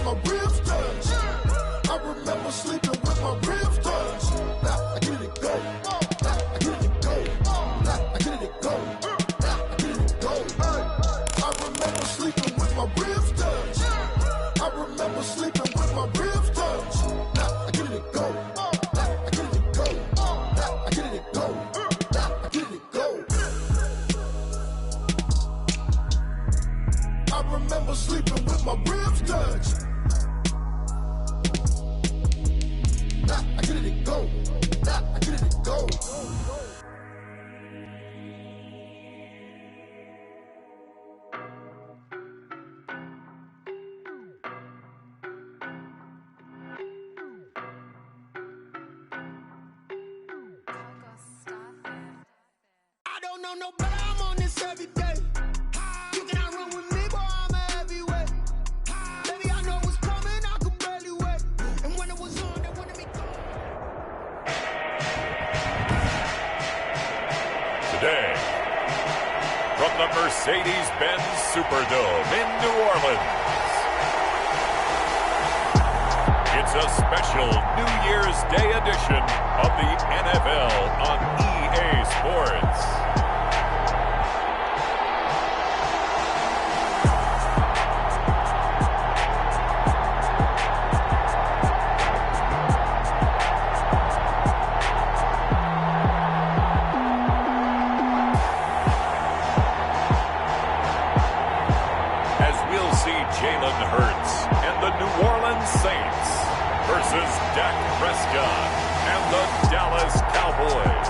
my ribs touch. I remember sleeping with my ribs touch. Now I get it go. Now I get it go. Now I get it go. Now I get it go. I remember sleeping with my ribs touch. I remember sleeping with my ribs touch. Now I get it go. Now I get it go. Now I get it go. Now I get it go. I remember sleeping with my ribs touched. Now I get it go. Now I get it go. I don't know no better, I'm on this every day. You cannot run with me, boy, I'm a heavyweight. Baby, I know what's coming, I could barely wait. And when it was on, they wanted me gone. Today, from the Mercedes-Benz Superdome in New Orleans, it's a special New Year's Day edition of the NFL on EA Sports. Jalen Hurts and the New Orleans Saints versus Dak Prescott and the Dallas Cowboys.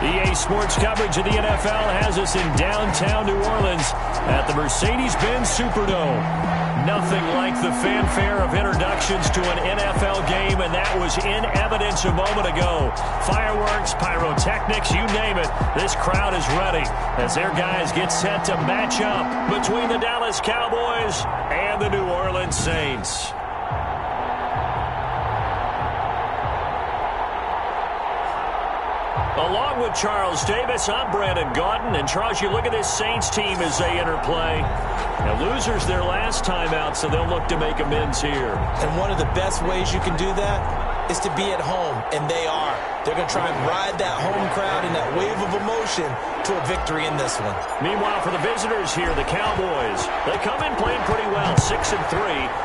EA Sports coverage of the NFL has us in downtown New Orleans at the Mercedes-Benz Superdome. Nothing like the fanfare of introductions to an NFL game, and that was in evidence a moment ago. Fireworks, pyrotechnics, you name it. This crowd is ready as their guys get set to match up between the Dallas Cowboys and the New Orleans Saints. Along with Charles Davis, I'm Brandon Gaudin. And Charles, you look at this Saints team as they interplay. Now, losers their last time out, so they'll look to make amends here. And one of the best ways you can do that is to be at home, and they are. They're going to try and ride that home crowd and that wave of emotion to a victory in this one. Meanwhile, for the visitors here, the Cowboys, they come in playing pretty well, 6-3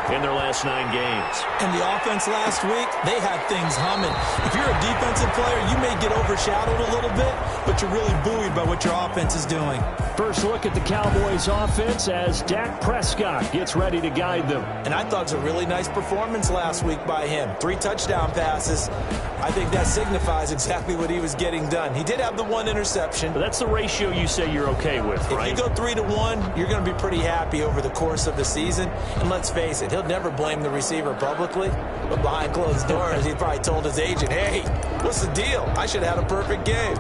in their last 9 games. And the offense last week, they had things humming. If you're a defensive player, you may get overshadowed a little bit, but you're really buoyed by what your offense is doing. First look at the Cowboys offense as Dak Prescott gets ready to guide them. And I thought it was a really nice performance last week by him. 3 touchdown passes. I think that signifies exactly what he was getting done. He did have the 1 interception. But that's the ratio you say you're okay with, right? If you go 3-1, you're going to be pretty happy over the course of the season. And let's face it, he'll never blame the receiver publicly. But behind closed doors, he probably told his agent, hey, what's the deal? I should have had a perfect game.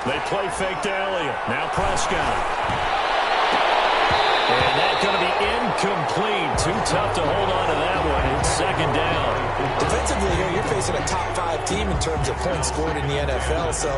They play fake to Elliott. Now Prescott. And that's going to be incomplete. Too tough to hold on to that one. It's second down. Defensively here, you're facing a top-5 team in terms of points scored in the NFL. So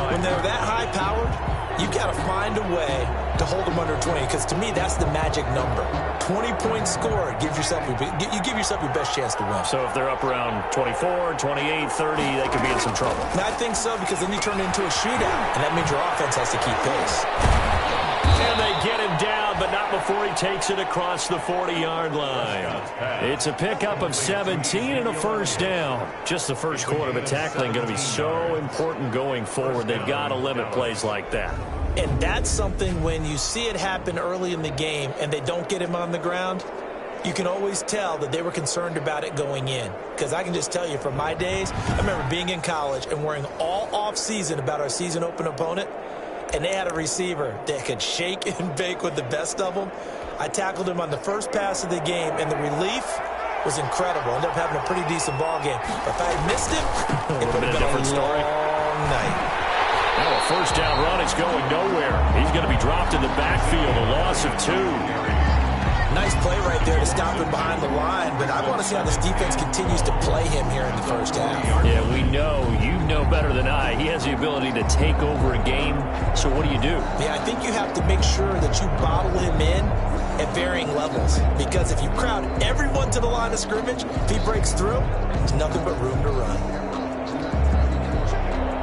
when they're that high-powered, you've got to find a way to hold them under 20. Because to me, that's the magic number. 20 points scored. You give yourself your best chance to win. So if they're up around 24, 28, 30, they could be in some trouble. And I think so, because then you turn it into a shootout. And that means your offense has to keep pace. And they get him down, but not before he takes it across the 40-yard line. It's a pickup of 17 and a first down. Just the first quarter, but tackling going to be so important going forward. They've got to limit plays like that. And that's something when you see it happen early in the game and they don't get him on the ground, you can always tell that they were concerned about it going in. Because I can just tell you from my days, I remember being in college and worrying all off-season about our season open opponent. And they had a receiver that could shake and bake with the best of them. I tackled him on the first pass of the game, and the relief was incredible. Ended up having a pretty decent ball game. But if I had missed him, it would have been a long night. Now a first down run is going nowhere. He's going to be dropped in the backfield, a loss of 2. Nice play right there to stop him behind the line, but I want to see how this defense continues to play him here in the first half. Yeah, we know. You know better than I. He has the ability to take over a game, so what do you do? Yeah, I think you have to make sure that you bottle him in at varying levels, because if you crowd everyone to the line of scrimmage, if he breaks through, there's nothing but room to run.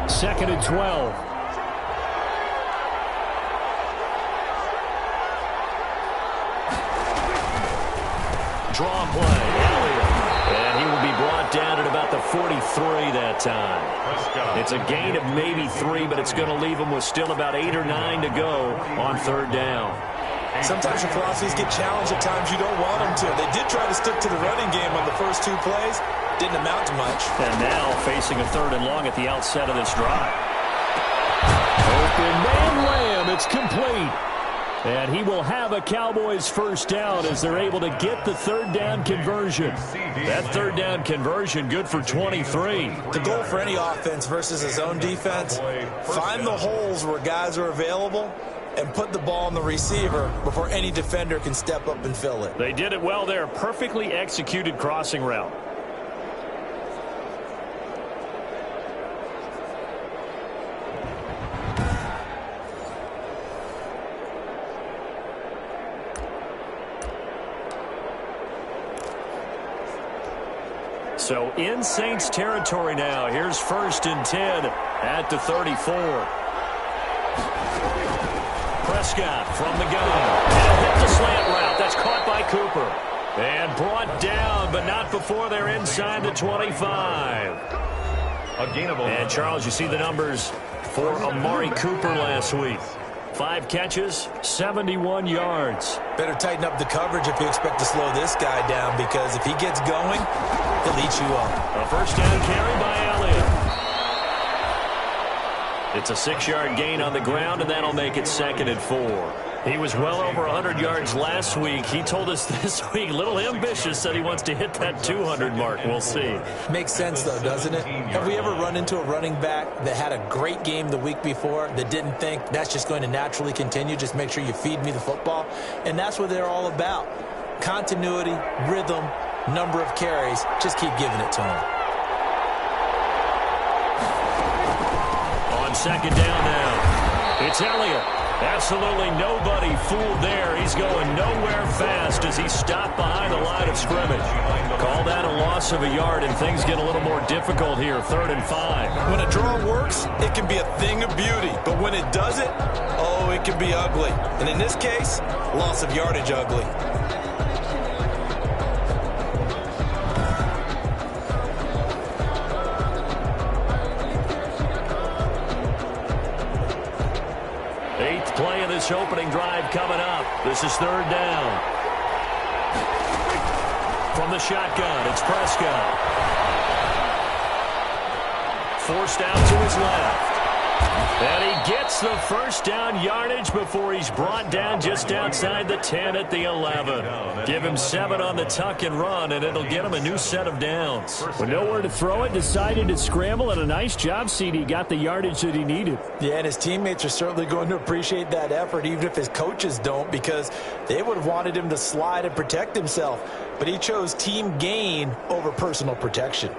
2nd and 12. Draw play, Elliott. And he will be brought down at about the 43 that time. It's a gain of maybe 3, but it's going to leave him with still about 8 or 9 to go on 3rd down. Sometimes your philosophies get challenged at times you don't want them to. They did try to stick to the running game on the first 2 plays. Didn't amount to much. And now facing a 3rd and long at the outset of this drive. Open man Lamb, it's complete. And he will have a Cowboys first down as they're able to get the 3rd down conversion. That 3rd down conversion good for 23. The goal for any offense versus his own defense, find the holes where guys are available and put the ball on the receiver before any defender can step up and fill it. They did it well there. Perfectly executed crossing route. So in Saints territory now. Here's 1st and 10 at the 34. Prescott from the gun. And hit the slant route. That's caught by Cooper. And brought down, but not before they're inside the 25. And Charles, you see the numbers for Amari Cooper last week. 5 catches, 71 yards. Better tighten up the coverage if you expect to slow this guy down, because if he gets going, he'll eat you up. A first down carry by Elliott. It's a 6-yard gain on the ground, and that'll make it 2nd and 4. He was well over 100 yards last week. He told us this week, a little ambitious, said he wants to hit that 200 mark. We'll see. Makes sense, though, doesn't it? Have we ever run into a running back that had a great game the week before that didn't think that's just going to naturally continue? Just make sure you feed me the football. And that's what they're all about. Continuity, rhythm, number of carries. Just keep giving it to him. On 2nd down now, it's Elliott. Absolutely nobody fooled there. He's going nowhere fast as he stopped behind the line of scrimmage. Call that a loss of a yard, and things get a little more difficult here. 3rd and 5. When a draw works, it can be a thing of beauty. But when it doesn't, oh, it can be ugly. And in this case, loss of yardage ugly. Play of this opening drive coming up. This is 3rd down. From the shotgun, it's Prescott. Forced out to his left. And he gets the first down yardage before he's brought down just outside the 10 at the 11. Give him 7 on the tuck and run, and it'll get him a new set of downs. With nowhere to throw it, decided to scramble, and a nice job, CD. Got the yardage that he needed. Yeah, and his teammates are certainly going to appreciate that effort, even if his coaches don't, because they would have wanted him to slide and protect himself. But he chose team gain over personal protection.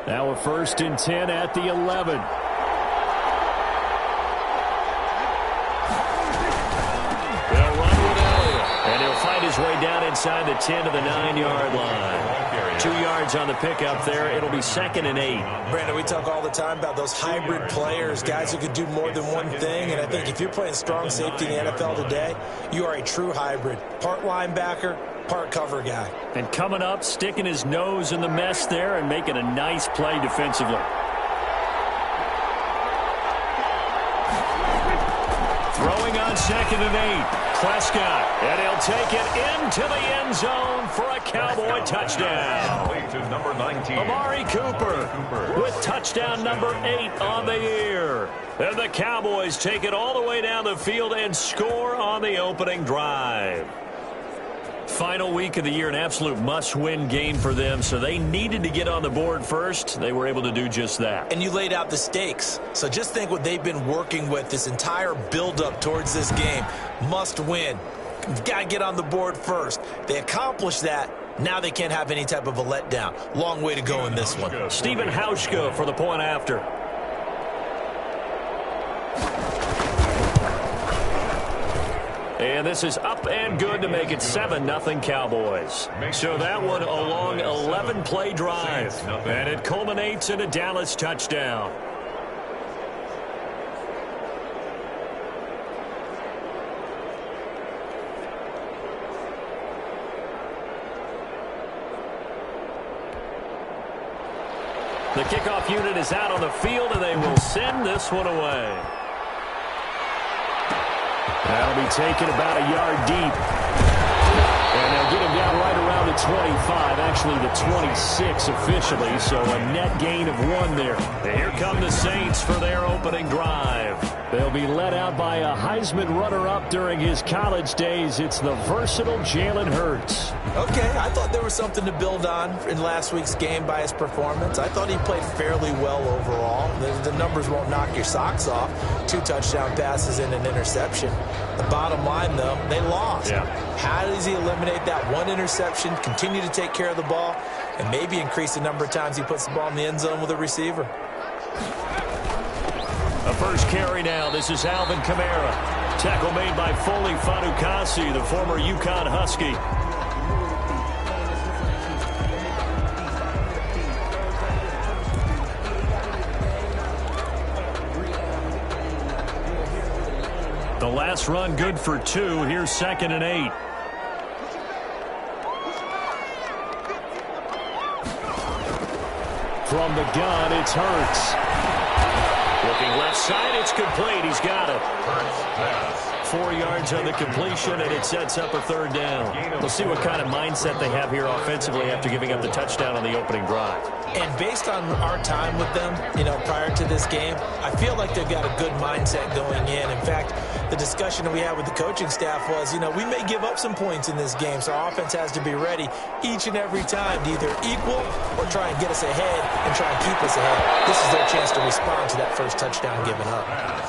Now a 1st and 10 at the 11. They'll run with Elliott, and he'll fight his way down inside the 10 to the 9-yard line. 2 yards on the pickup there. It'll be 2nd and 8. Brandon, we talk all the time about those hybrid players, guys who could do more than one thing. And I think if you're playing strong safety in the NFL today, you are a true hybrid. Part linebacker, part cover guy. And coming up, sticking his nose in the mess there and making a nice play defensively. Throwing on 2nd and 8. Prescott, and he'll take it into the end zone for a Cowboy touchdown. To number 19. Amari Cooper with touchdown number 8 on the year. And the Cowboys take it all the way down the field and score on the opening drive. Final week of the year, an absolute must-win game for them, so they needed to get on the board first. They were able to do just that. And you laid out the stakes. So just think what they've been working with this entire build-up towards this game. Must win. Got to get on the board first. They accomplished that. Now they can't have any type of a letdown. Long way to go in this one. Stephen Hauschka for the point after. And this is up and good to make it 7-0 Cowboys. So that one a long 11-play drive. And it culminates in a Dallas touchdown. The kickoff unit is out on the field, and they will send this one away. That'll be taken about a yard deep. And they'll get him down right around the 25, actually the 26 officially, so a net gain of 1 there. And here come the Saints for their opening drive. They'll be led out by a Heisman runner-up during his college days. It's the versatile Jalen Hurts. Okay, I thought there was something to build on in last week's game by his performance. I thought he played fairly well overall. The numbers won't knock your socks off. 2 touchdown passes and an interception. The bottom line, though, they lost. Yeah. How does he eliminate that 1 interception, continue to take care of the ball, and maybe increase the number of times he puts the ball in the end zone with a receiver? A first carry now. This is Alvin Kamara. Tackle made by Foley Fatukasi, the former UConn Husky. The last run good for 2. Here's 2nd and 8. From the gun, it's Hurts. Looking left side, it's complete. He's got it. 4 yards on the completion, and it sets up a 3rd down. We'll see what kind of mindset they have here offensively after giving up the touchdown on the opening drive. And based on our time with them, prior to this game, I feel like they've got a good mindset going in. In fact, the discussion that we had with the coaching staff was, we may give up some points in this game, so our offense has to be ready each and every time to either equal or try and get us ahead and try and keep us ahead. This is their chance to respond to that first touchdown given up.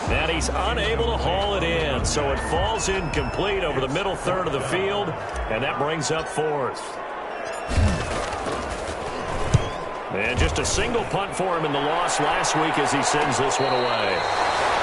And he's unable to haul it in, so it falls incomplete over the middle third of the field, and that brings up 4th. And just a single punt for him in the loss last week as he sends this one away.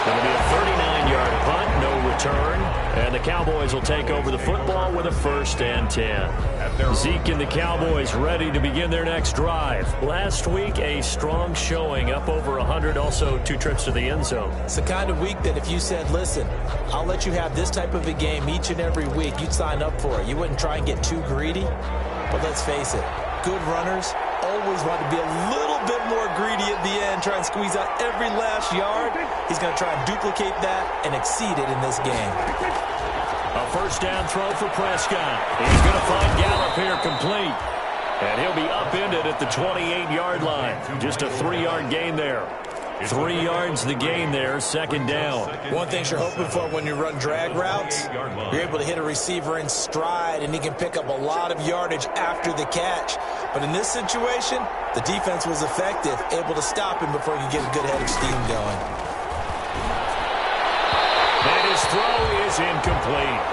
Going to be a 39-yard punt, no return. And the Cowboys will take over the football with a 1st and 10. Zeke and the Cowboys ready to begin their next drive. Last week, a strong showing, up over 100, also 2 trips to the end zone. It's the kind of week that if you said, listen, I'll let you have this type of a game each and every week, you'd sign up for it. You wouldn't try and get too greedy. But let's face it, good runners always want to be a little bit more greedy at the end, try and squeeze out every last yard. He's going to try and duplicate that and exceed it in this game. A 1st down throw for Prescott. He's going to find Gallup here complete. And he'll be upended at the 28-yard line. Just a 3-yard gain there. 3 yards the gain there, 2nd down. One thing you're hoping for when you run drag routes, you're able to hit a receiver in stride, and he can pick up a lot of yardage after the catch. But in this situation, the defense was effective, able to stop him before he could get a good head of steam going. And his throw is incomplete.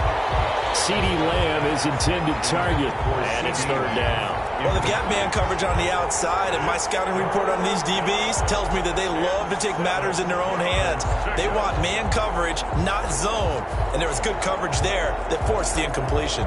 CeeDee Lamb is intended target, and it's 3rd down. Well, they've got man coverage on the outside, and my scouting report on these DBs tells me that they love to take matters in their own hands. They want man coverage, not zone, and there was good coverage there that forced the incompletion.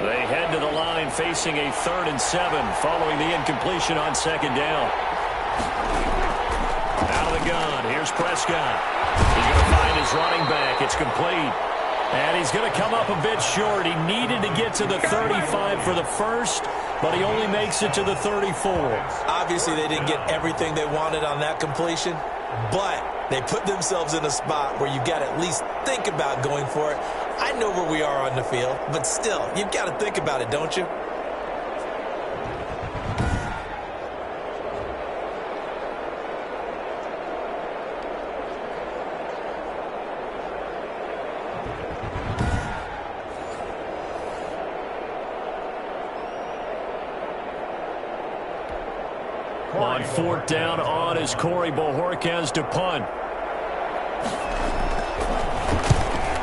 They head to the line facing a 3rd and 7 following the incompletion on 2nd down. Out of the gun, here's Prescott. He's going to find his running back. It's complete. And he's going to come up a bit short. He needed to get to the 35 for the first, but he only makes it to the 34. Obviously, they didn't get everything they wanted on that completion, but they put themselves in a spot where you've got to at least think about going for it. I know where we are on the field, but still, you've got to think about it, don't you? On 4th down, on is Corey Bojorquez to punt.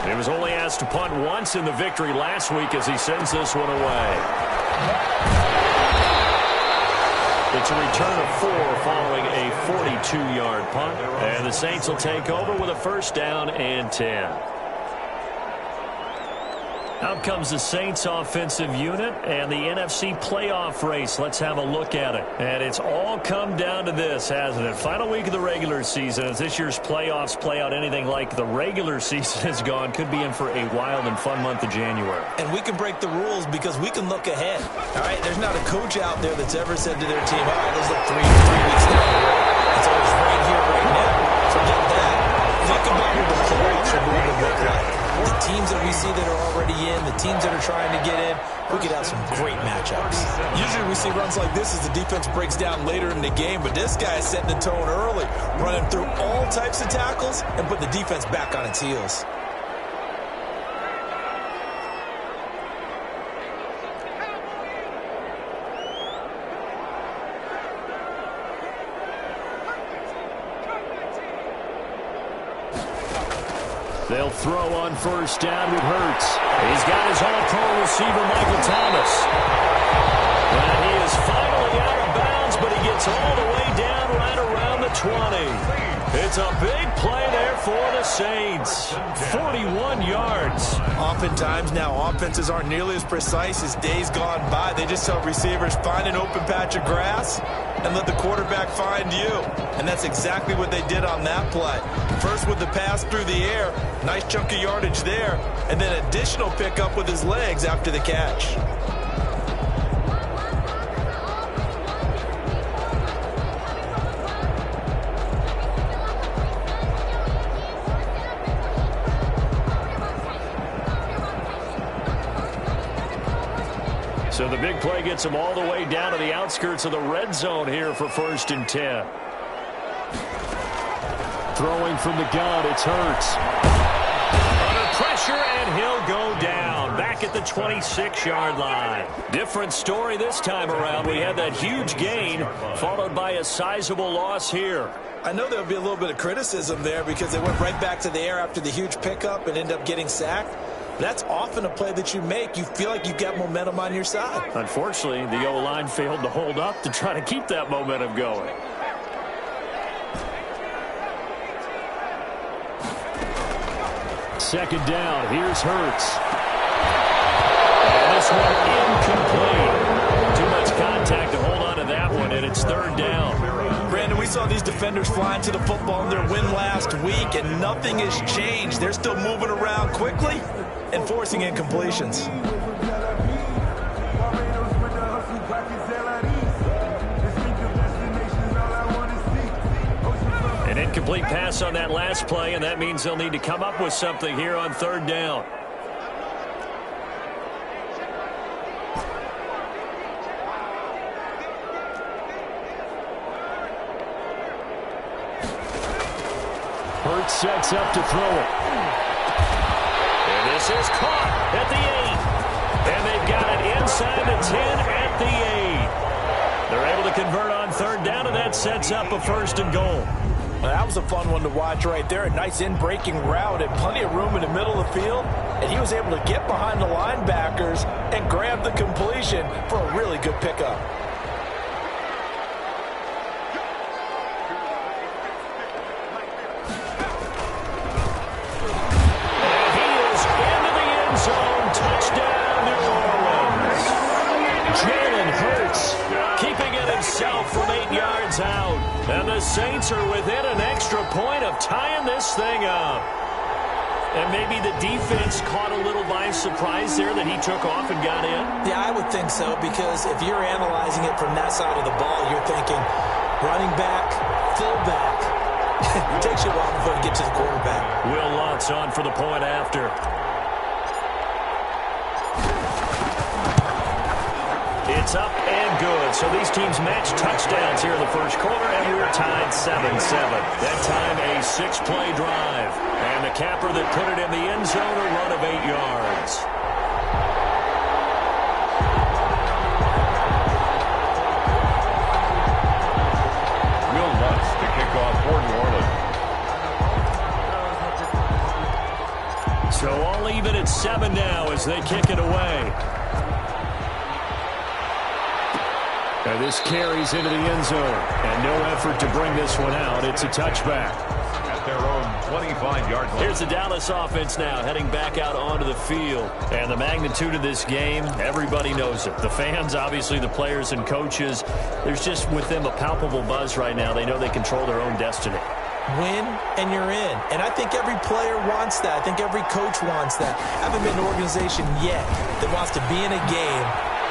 He was only asked to punt once in the victory last week as he sends this one away. It's a return of 4 following a 42-yard punt. And the Saints will take over with a 1st down and 10. Out comes the Saints offensive unit and the NFC playoff race. Let's have a look at it. And it's all come down to this, hasn't it? Final week of the regular season. As this year's playoffs play out anything like the regular season has gone, could be in for a wild and fun month of January. And we can break the rules because we can look ahead. All right, there's not a coach out there that's ever said to their team, all right, let's look three weeks down the road. It's always right here, right now. Forget that. Think about what the playoffs are going to look like. The teams that we see that are already in, the teams that are trying to get in, we could have some great matchups. Usually we see runs like this as the defense breaks down later in the game, but this guy is setting the tone early, running through all types of tackles and put the defense back on its heels. They'll throw on 1st down with Hurts. He's got his all-pro receiver, Michael Thomas. And he is finally out of bounds, but he gets all the way down right around the 20. It's a big play there for the Saints. 41 yards. Oftentimes now offenses aren't nearly as precise as days gone by. They just tell receivers, find an open patch of grass and let the quarterback find you. And that's exactly what they did on that play. First with the pass through the air, nice chunk of yardage there, and then additional pickup with his legs after the catch. So the big play gets him all the way down to the outskirts of the red zone here for 1st and 10. Throwing from the gun, it's Hurts. Under pressure, and he'll go down. Back at the 26-yard line. Different story this time around. We had that huge gain, followed by a sizable loss here. I know there'll be a little bit of criticism there because they went right back to the air after the huge pickup and ended up getting sacked. That's often a play that you make. You feel like you've got momentum on your side. Unfortunately, the O-line failed to hold up to try to keep that momentum going. Second down. Here's Hurts. And this one incomplete. Too much contact to hold on to that one, and it's third down. Brandon, we saw these defenders flying to the football in their win last week, and nothing has changed. They're still moving around quickly and forcing incompletions. An incomplete pass on that last play, and that means they'll need to come up with something here on third down. Hurts sets up to throw it. And this is caught at the 8. And they've got it inside the 10 at the 8. They're able to convert on third down, and that sets up a first and goal. Well, that was a fun one to watch right there. A nice in-breaking route and plenty of room in the middle of the field. And he was able to get behind the linebackers and grab the completion for a really good pickup. And he is into the end zone. Touchdown, New Orleans. Jalen Hurts keeping it himself from 8 yards out. And the Saints are within an extra point of tying this thing up. And maybe the defense caught a little by surprise there that he took off and got in. Yeah, I would think so, because if you're analyzing it from that side of the ball, you're thinking running back, fullback. It takes you a while before you get to the quarterback. Will Lutz on for the point after. It's up and good. So these teams match touchdowns here in the first quarter, and we're tied 7-7. That time a 6-play drive. And the capper that put it in the end zone, a run of 8 yards. Will Lutz to kick off for New Orleans. So all even at 7 now as they kick it away. And this carries into the end zone. And no effort to bring this one out. It's a touchback. At their own 25-yard line. Here's the Dallas offense now heading back out onto the field. And the magnitude of this game, everybody knows it. The fans, obviously the players and coaches, there's just with them a palpable buzz right now. They know they control their own destiny. Win and you're in. And I think every player wants that. I think every coach wants that. I haven't been an organization yet that wants to be in a game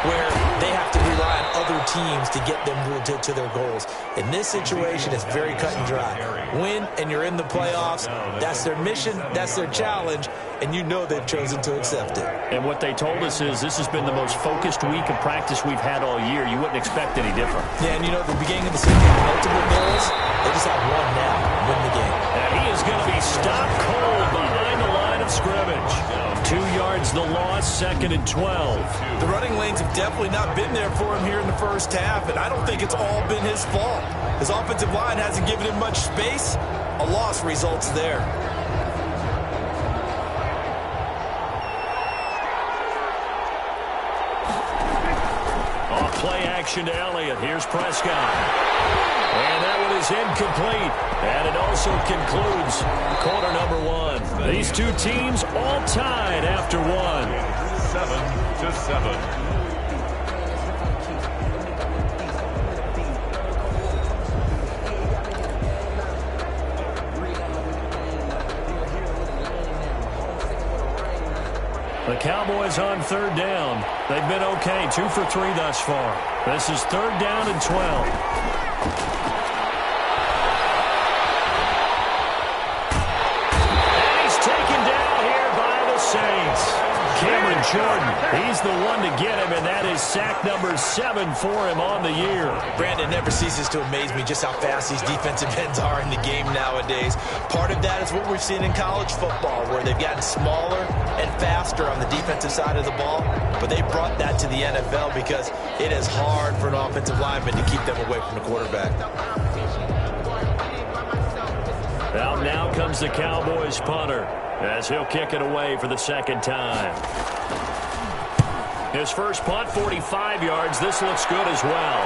where they have to rely on other teams to get them to their goals. In this situation, it's very cut and dry. Win, and you're in the playoffs. That's their mission. That's their challenge. And you know they've chosen to accept it. And what they told us is this has been the most focused week of practice we've had all year. You wouldn't expect any different. Yeah, and you know, at the beginning of the season, multiple goals. They just have one now. Win the game. And he is going to be stopped cold behind the line of scrimmage. 2 yards the loss, 2nd and 12. The running lanes have definitely not been there for him here in the first half, and I don't think it's all been his fault. His offensive line hasn't given him much space. A loss results there. Off play action to Elliott. Here's Prescott. And that one is incomplete. And it also concludes quarter number 1. These two teams all tied after 1. 7-7. The Cowboys on third down. They've been okay, 2 for 3 thus far. This is third down and 12. And he's taken down here by the Saints. Cameron Jordan, he's the one to get him, and that is sack number 7 for him on the year. Brandon, never ceases to amaze me just how fast these defensive ends are in the game nowadays. Part of that is what we've seen in college football, where they've gotten smaller and faster on the defensive side of the ball, but they brought that to the NFL because it is hard for an offensive lineman to keep them away from the quarterback. Out now comes the Cowboys punter. as he'll kick it away for the second time. His first punt, 45 yards. This looks good as well.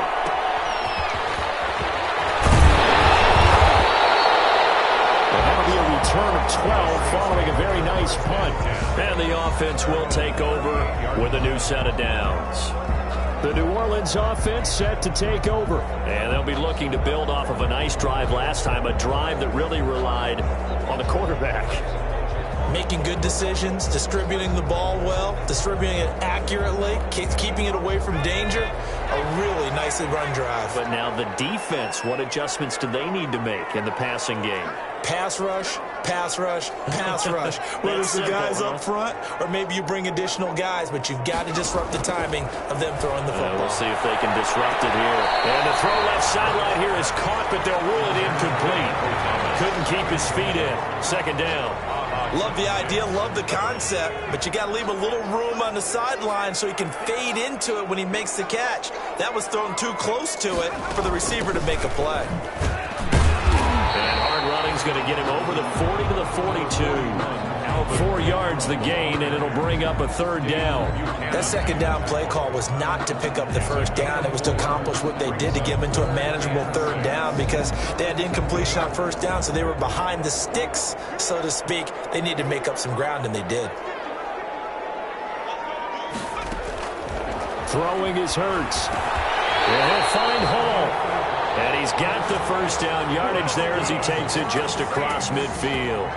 That'll be a return of 12 following a very nice punt. And the offense will take over with a new set of downs. The New Orleans offense set to take over. And they'll be looking to build off of a nice drive last time, a drive that really relied on the quarterback. Making good decisions, distributing the ball well, distributing it accurately, keeping it away from danger. A really nicely run drive. But now the defense, what adjustments do they need to make in the passing game? Pass rush, pass rush, pass rush. Whether it's the guys up front or maybe you bring additional guys, but you've got to disrupt the timing of them throwing the football. We'll see if they can disrupt it here. And the throw left sideline here is caught, but they'll rule it incomplete. Couldn't keep his feet in. Second down. Love the idea, love the concept, but you got to leave a little room on the sideline so he can fade into it when he makes the catch. That was thrown too close to it for the receiver to make a play. And hard running's going to get him over the 40 to the 42. 4 yards the gain, and it'll bring up a third down. That second down play call was not to pick up the first down. It was to accomplish what they did to get them into a manageable third down because they had incompletion on first down, so they were behind the sticks, so to speak. They needed to make up some ground, and they did. Throwing is Hurts. And he'll find Hall. And he's got the first down yardage there as he takes it just across midfield.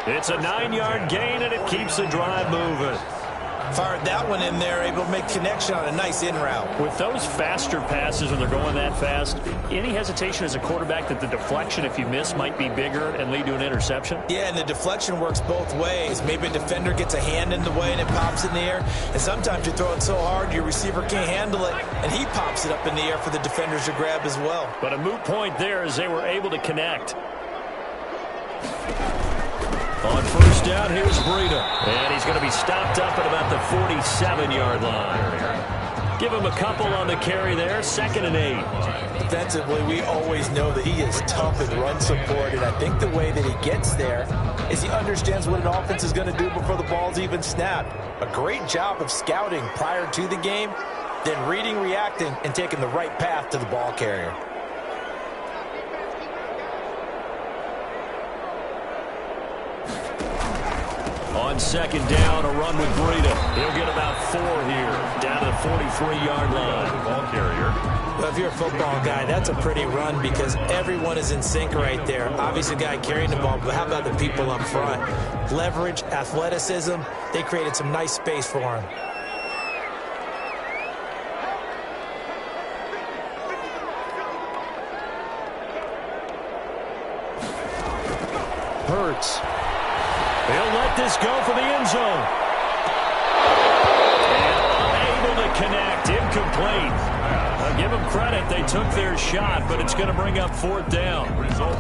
It's a 9-yard gain, and it keeps the drive moving. Fired that one in there, able to make connection on a nice in route. With those faster passes when they're going that fast, any hesitation as a quarterback that the deflection, if you miss, might be bigger and lead to an interception? Yeah, and the deflection works both ways. Maybe a defender gets a hand in the way and it pops in the air. And sometimes you throw it so hard your receiver can't handle it, and he pops it up in the air for the defenders to grab as well. But a moot point there as they were able to connect. On first down, here's Breida. And he's going to be stopped up at about the 47-yard line. Give him a couple on the carry there. 2nd and 8. Defensively, we always know that he is tough in run support, and I think the way that he gets there is he understands what an offense is going to do before the ball's even snapped. A great job of scouting prior to the game, then reading, reacting, and taking the right path to the ball carrier. On second down, a run with Breida. He'll get about 4 here, down to the 43-yard line. Ball carrier. Well, if you're a football guy, that's a pretty run because everyone is in sync right there. Obviously, the guy carrying the ball, but how about the people up front? Leverage, athleticism, they created some nice space for him. Hurts. He'll let this go for the end zone. And unable to connect, incomplete. I'll give them credit, they took their shot, but it's going to bring up 4th down.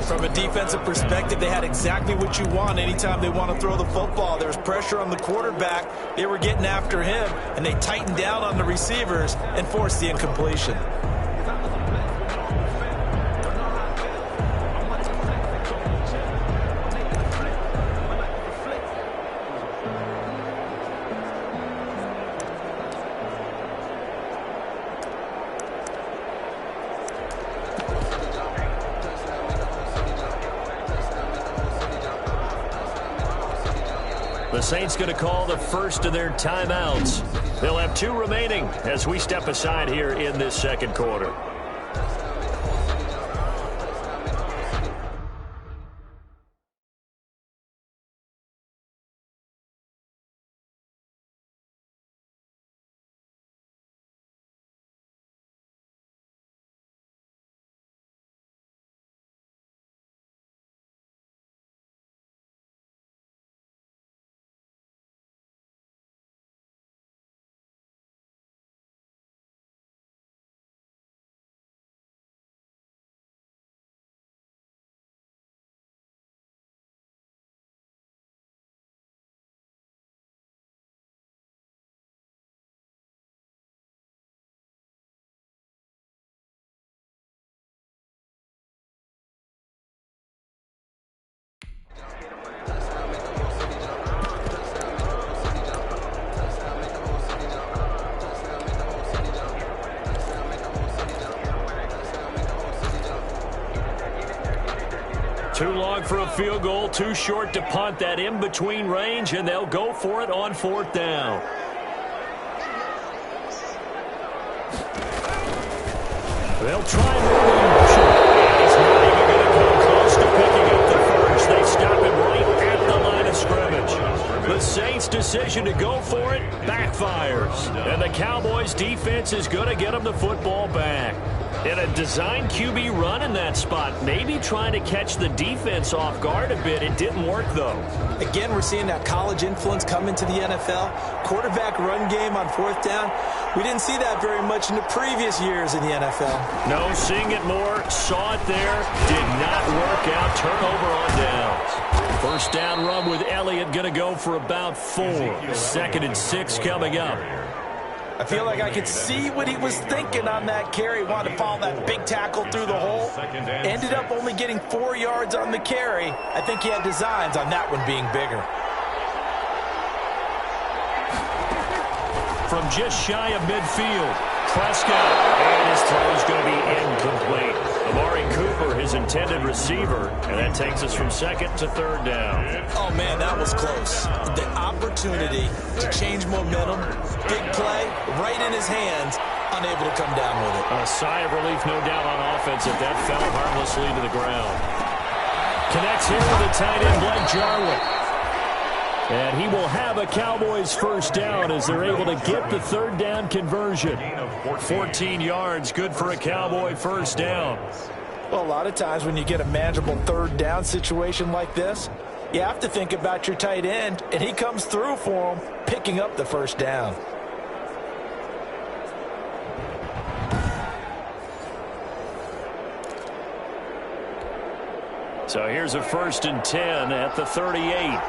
From a defensive perspective, they had exactly what you want anytime they want to throw the football. There was pressure on the quarterback. They were getting after him, and they tightened down on the receivers and forced the incompletion. The Saints going to call the first of their timeouts. They'll have 2 remaining as we step aside here in this second quarter. Too long for a field goal, too short to punt. That in-between range, and they'll go for it on 4th down. They'll try and move him short. He's not even going to come close to picking up the first. They stop him right at the line of scrimmage. The Saints' decision to go for it backfires. And the Cowboys' defense is going to get them the football back. In a design QB run in that spot, maybe trying to catch the defense off guard a bit. It didn't work, though. Again, we're seeing that college influence come into the NFL. Quarterback run game on 4th down. We didn't see that very much in the previous years in the NFL. No, seeing it more. Saw it there. Did not work out. Turnover on downs. 1st down run with Elliott going to go for about 4. 2nd and 6 coming up. I feel like I could see what he was thinking on that carry. Wanted to follow that big tackle through the hole. Ended up only getting 4 yards on the carry. I think he had designs on that one being bigger. From just shy of midfield, Prescott. And his throw is going to be incomplete. Amari Cooper, his intended receiver. And that takes us from 2nd to 3rd down. Oh, man, that was close. The opportunity to change momentum, big play, right in his hands, unable to come down with it. A sigh of relief, no doubt, on offense if that fell harmlessly to the ground. Connects here with the tight end, Blake Jarwin. And he will have a Cowboys 1st down as they're able to get the 3rd down conversion. 14 yards, good for a Cowboy 1st down. Well, a lot of times when you get a manageable 3rd down situation like this, you have to think about your tight end, and he comes through for him, picking up the 1st down. So here's a 1st and 10 at the 38.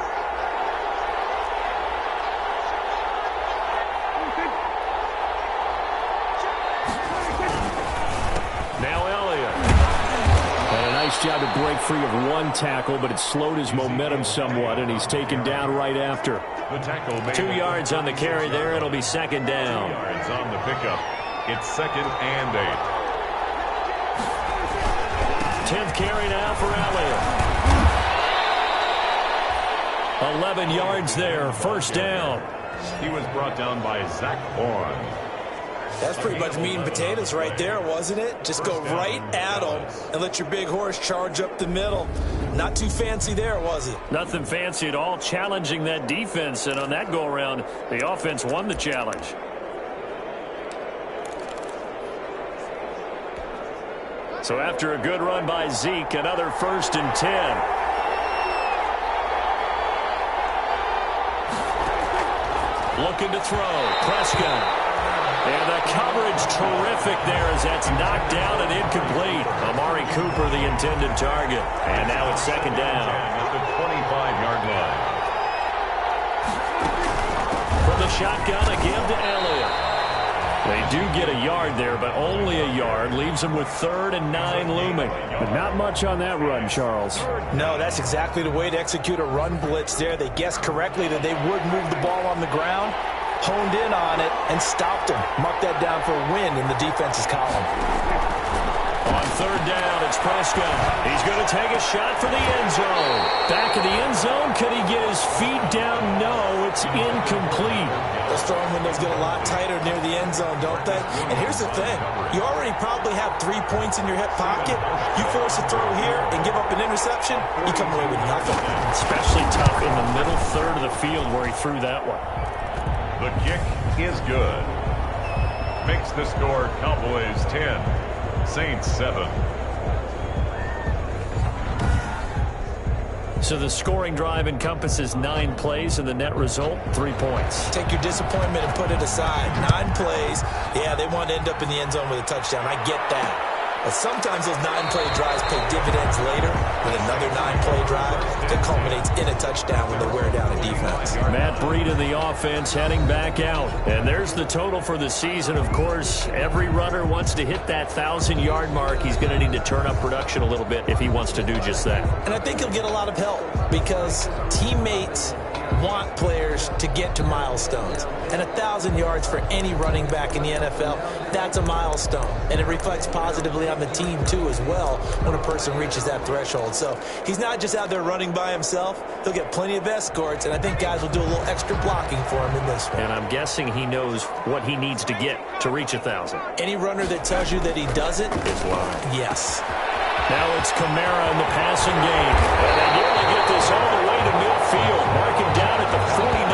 Job to break free of 1 tackle, but it slowed his momentum somewhat, and he's taken down right after. 2 yards on the carry there. It'll be 2nd down. 2 yards on the pickup. It's 2nd and 8. 10th carry now for Elliott. 11 yards there. 1st down. He was brought down by Zach Horn. That's pretty much meat and potatoes right there, wasn't it? Just go right at them and let your big horse charge up the middle. Not too fancy there, was it? Nothing fancy at all, challenging that defense. And on that go-around, the offense won the challenge. So after a good run by Zeke, another 1st and 10. Looking to throw. Prescott. And the coverage terrific there as that's knocked down and incomplete. Amari Cooper, the intended target. And now it's 2nd down. At the 25-yard line. From the shotgun, again to Elliott. They do get a yard there, but only a yard. Leaves them with 3rd and 9 looming. But not much on that run, Charles. No, that's exactly the way to execute a run blitz there. They guessed correctly that they would move the ball on the ground. Honed in on it and stopped him. Mark that down for a win in the defense's column. On 3rd down, it's Prescott. He's going to take a shot for the end zone. Back of the end zone. Could he get his feet down? No, it's incomplete. Those throwing windows get a lot tighter near the end zone, don't they? And here's the thing. You already probably have 3 points in your hip pocket. You force a throw here and give up an interception, you come away with nothing. Especially tough in the middle 3rd of the field where he threw that one. The kick is good. Makes the score Cowboys 10, Saints 7. So the scoring drive encompasses 9 plays, and the net result, 3 points. Take your disappointment and put it aside. 9 plays. Yeah, they want to end up in the end zone with a touchdown. I get that. But sometimes those 9-play drives pay dividends later with another 9-play drive that culminates in a touchdown when they wear down a defense. Matt Breed in the offense heading back out. And there's the total for the season. Of course, every runner wants to hit that 1,000-yard mark. He's going to need to turn up production a little bit if he wants to do just that. And I think he'll get a lot of help because teammates want players to get to milestones. And 1,000 yards for any running back in the NFL, that's a milestone. And it reflects positively on the team, too, as well, when a person reaches that threshold. So he's not just out there running by himself. He'll get plenty of escorts, and I think guys will do a little extra blocking for him in this one. And I'm guessing he knows what he needs to get to reach 1,000. Any runner that tells you that he doesn't is lying. Yes. Now it's Kamara in the passing game. And they nearly get this all the way to midfield. Mark him down at the 49.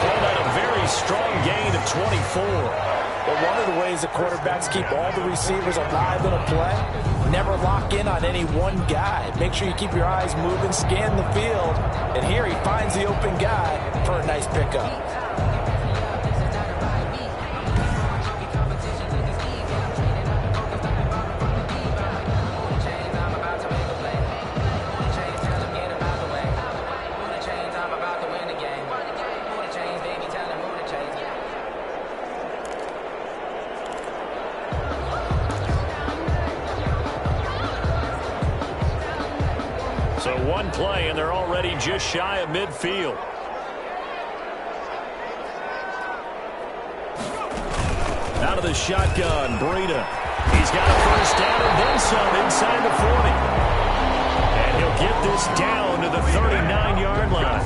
Called out a very strong gain of 24. Well, one of the ways the quarterbacks keep all the receivers alive in a play, never lock in on any one guy. Make sure you keep your eyes moving, scan the field. And here he finds the open guy for a nice pickup. So one play, and they're already just shy of midfield. Out of the shotgun, Breida. He's got a first down and then some inside the 40. And he'll get this down to the 39-yard line.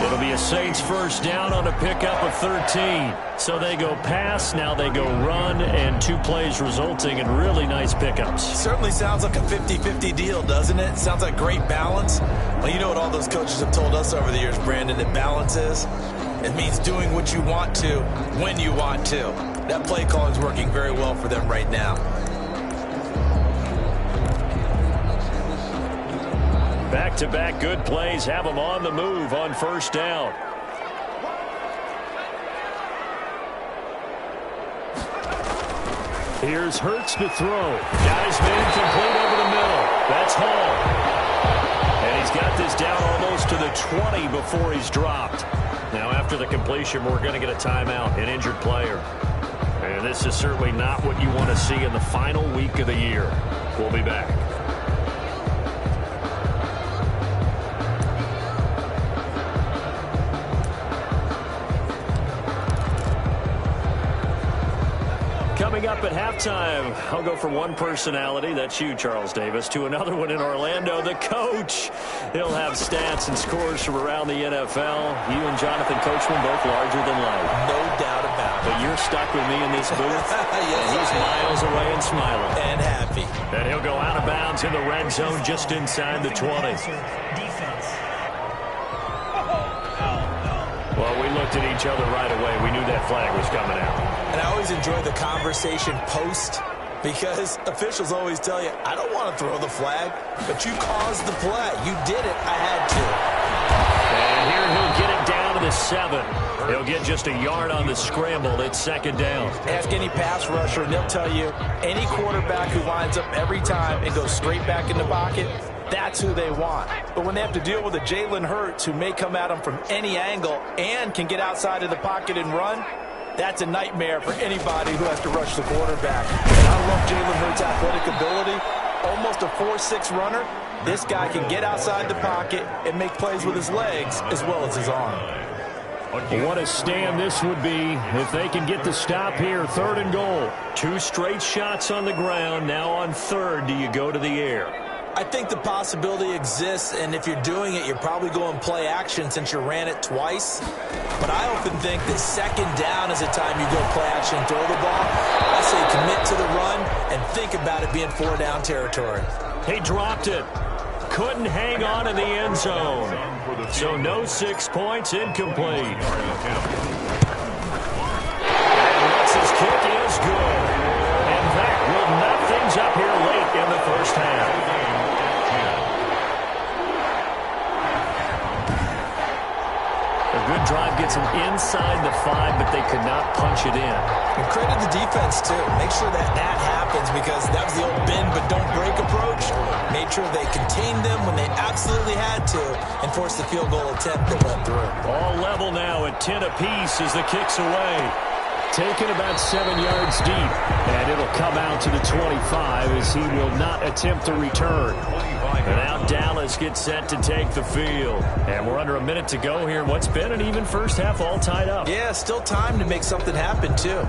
It'll be a Saints first down on a pickup of 13. So they go pass, now they go run, and 2 plays resulting in really nice pickups. Certainly sounds like a 50-50 deal, doesn't it? Sounds like great balance. Well, you know what all those coaches have told us over the years, Brandon, that balance is? It means doing what you want to when you want to. That play calling is working very well for them right now. Back-to-back good plays have them on the move on first down. Here's Hurts to throw. Got his man complete over the middle. That's Hall. And he's got this down almost to the 20 before he's dropped. Now, after the completion, we're going to get a timeout, an injured player. And this is certainly not what you want to see in the final week of the year. We'll be back. Coming up at halftime, I'll go from one personality, that's you, Charles Davis, to another one in Orlando, the coach. He'll have stats and scores from around the NFL. You and Jonathan Coachman both larger than life. No doubt about it. But you're stuck with me in this booth, Yes, and he's miles away and smiling. And happy. And he'll go out of bounds in the red zone just inside the 20. Well, we looked at each other right away. We knew that flag was coming out. And I always enjoy the conversation post because officials always tell you, I don't want to throw the flag, but you caused the play. You did it. I had to. And here he'll get it down to the 7. He'll get just a yard on the scramble. It's second down. Ask any pass rusher, and they'll tell you any quarterback who lines up every time and goes straight back in the pocket, that's who they want. But when they have to deal with a Jalen Hurts who may come at them from any angle and can get outside of the pocket and run, that's a nightmare for anybody who has to rush the quarterback. And I love Jalen Hurts' athletic ability. Almost a 4.6 runner. This guy can get outside the pocket and make plays with his legs as well as his arm. What a stand this would be if they can get the stop here. 3rd and goal. 2 straight shots on the ground. Now on 3rd, do you go to the air? I think the possibility exists, and if you're doing it, you're probably going play action since you ran it twice. But I often think that 2nd down is the time you go play action and throw the ball. I say commit to the run and think about it being 4-down territory. He dropped it. Couldn't hang on in the end zone. So no 6 points, incomplete. And Lutz's kick is good. And that will knot things up here late in the first half. A good drive gets them inside the 5, but they could not punch it in. And credit the defense, too. Make sure that happens because that was the old bend but don't break approach. Made sure they contained them when they absolutely had to and forced the field goal attempt that went through. All level now at 10 apiece as the kick's away. taken about 7 yards deep. And it'll come out to the 25 as he will not attempt to return. And now Dallas gets set to take the field. And we're under a minute to go here. What's been an even first half, all tied up. Yeah, still time to make something happen, too.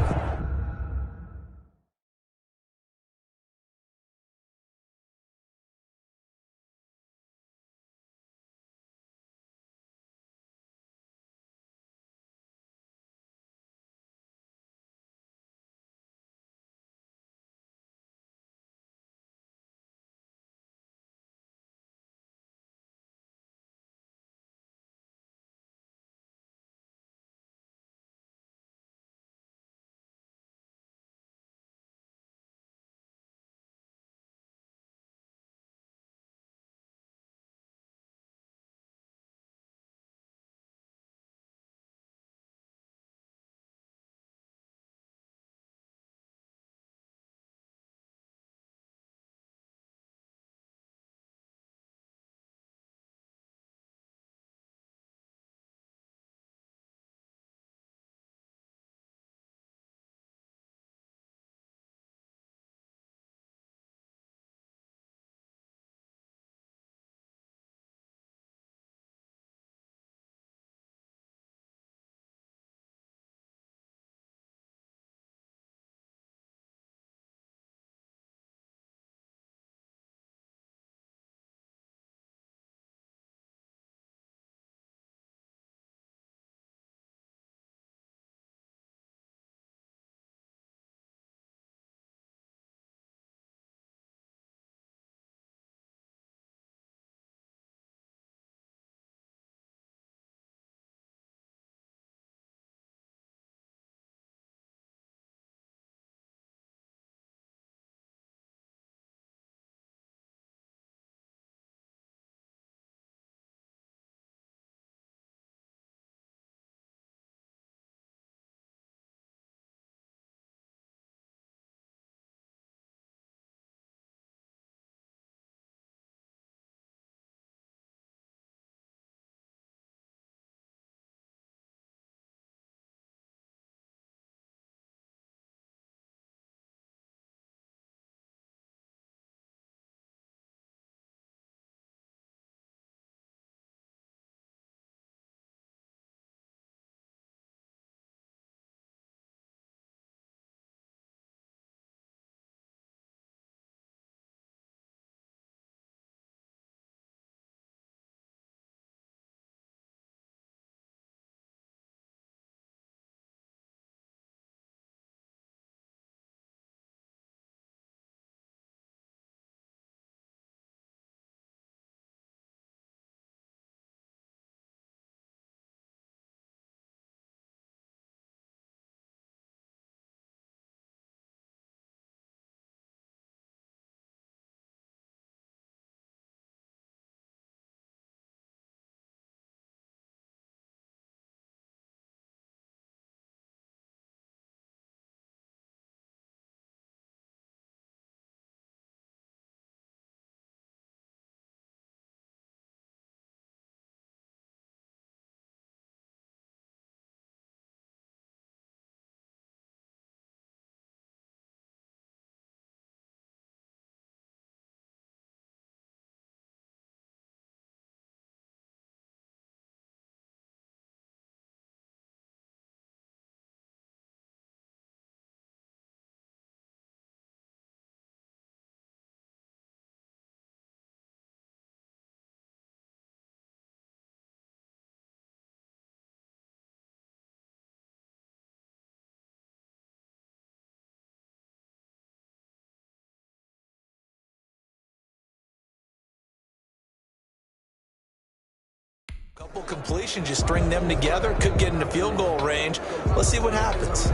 Couple completions, you string them together, could get into field goal range. Let's see what happens.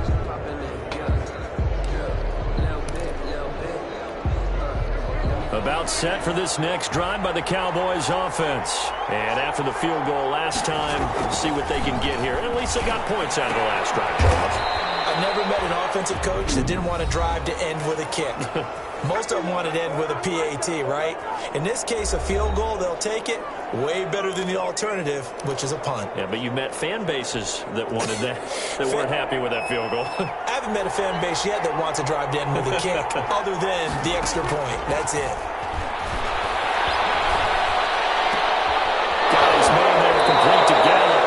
About set for this next drive by the Cowboys offense. And after the field goal last time, see what they can get here. And at least they got points out of the last drive, Charles. I never met an offensive coach that didn't want to drive to end with a kick. Most of them wanted to end with a PAT, right? In this case, a field goal, they'll take it. Way better than the alternative, which is a punt. Yeah, but you met fan bases that wanted that, that weren't happy with that field goal. I haven't met a fan base yet that wants to drive to end with a kick, other than the extra point. That's it. Got his man there complete to Gallup.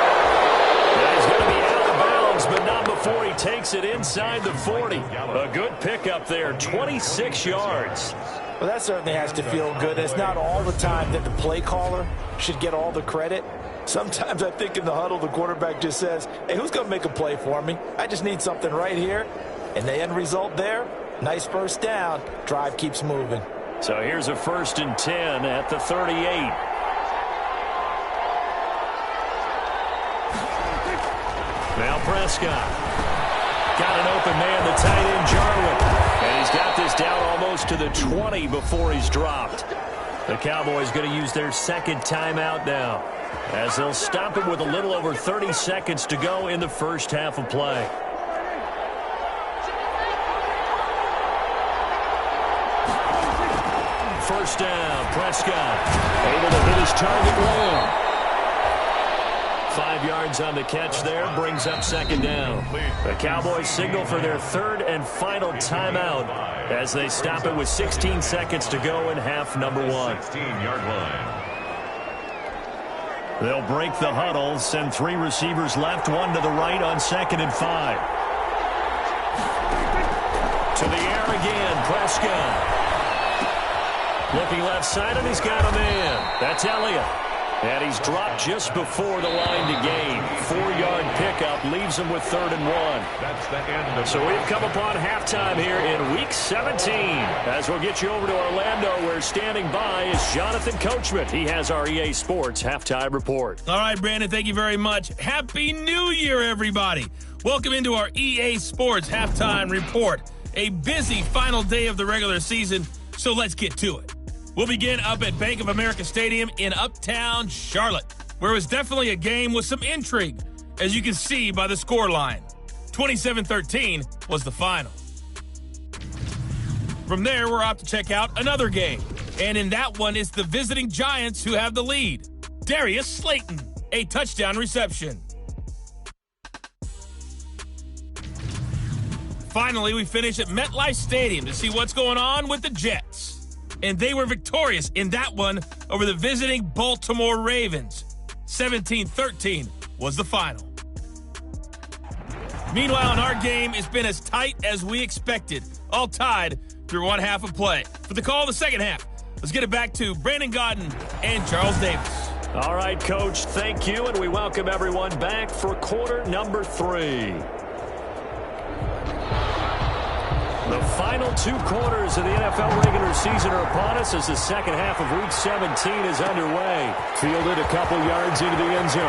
Yeah, he's going to be out of bounds, but not before he takes it inside the 40. A good pickup there, 26 yards. Well, that certainly has to feel good. It's not all the time that the play caller should get all the credit. Sometimes I think in the huddle, the quarterback just says, hey, who's going to make a play for me? I just need something right here. And the end result there, nice first down. Drive keeps moving. So here's a 1st and 10 at the 38. Now Prescott. Got an open man, the tight end, Jarwin. And he's got this down almost to the 20 before he's dropped. The Cowboys going to use their second timeout now, as they'll stop it with a little over 30 seconds to go in the first half of play. First down, Prescott able to hit his target long. 5 yards on the catch there, brings up second down. The Cowboys signal for their third and final timeout as they stop it with 16 seconds to go in half number 1. 16-yard line. They'll break the huddle, send 3 receivers left, 1 to the right on 2nd and 5. To the air again, Prescott. Looking left side, and he's got a man. That's Elliott. And he's dropped just before the line to gain. 4-yard pickup leaves him with 3rd and 1. That's the end of. So we've come upon halftime here in Week 17. As we'll get you over to Orlando, where standing by is Jonathan Coachman. He has our EA Sports Halftime Report. All right, Brandon, thank you very much. Happy New Year, everybody. Welcome into our EA Sports Halftime Report. A busy final day of the regular season, so let's get to it. We'll begin up at Bank of America Stadium in Uptown Charlotte, where it was definitely a game with some intrigue, as you can see by the scoreline. 27-13 was the final. From there, we're off to check out another game, and in that one, it's the visiting Giants who have the lead. Darius Slayton, a touchdown reception. Finally, we finish at MetLife Stadium to see what's going on with the Jets. And they were victorious in that one over the visiting Baltimore Ravens. 17-13 was the final. Meanwhile, in our game, it's been as tight as we expected, all tied through one half of play. For the call of the second half, let's get it back to Brandon Godden and Charles Davis. All right, Coach, thank you, and we welcome everyone back for quarter number 3. The final 2 quarters of the NFL regular season are upon us as the second half of Week 17 is underway. Fielded a couple yards into the end zone.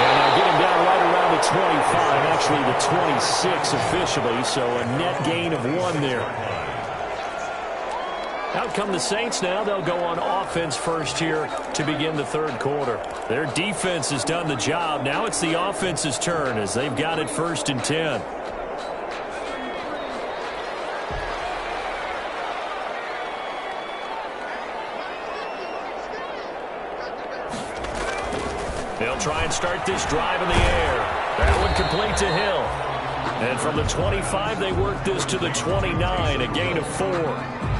And they'll get him down right around the 25, actually the 26 officially, so a net gain of 1 there. Out come the Saints now. They'll go on offense first here to begin the third quarter. Their defense has done the job. Now it's the offense's turn as they've got it 1st and 10. They'll try and start this drive in the air. That one complete to Hill. And from the 25, they work this to the 29, a gain of 4.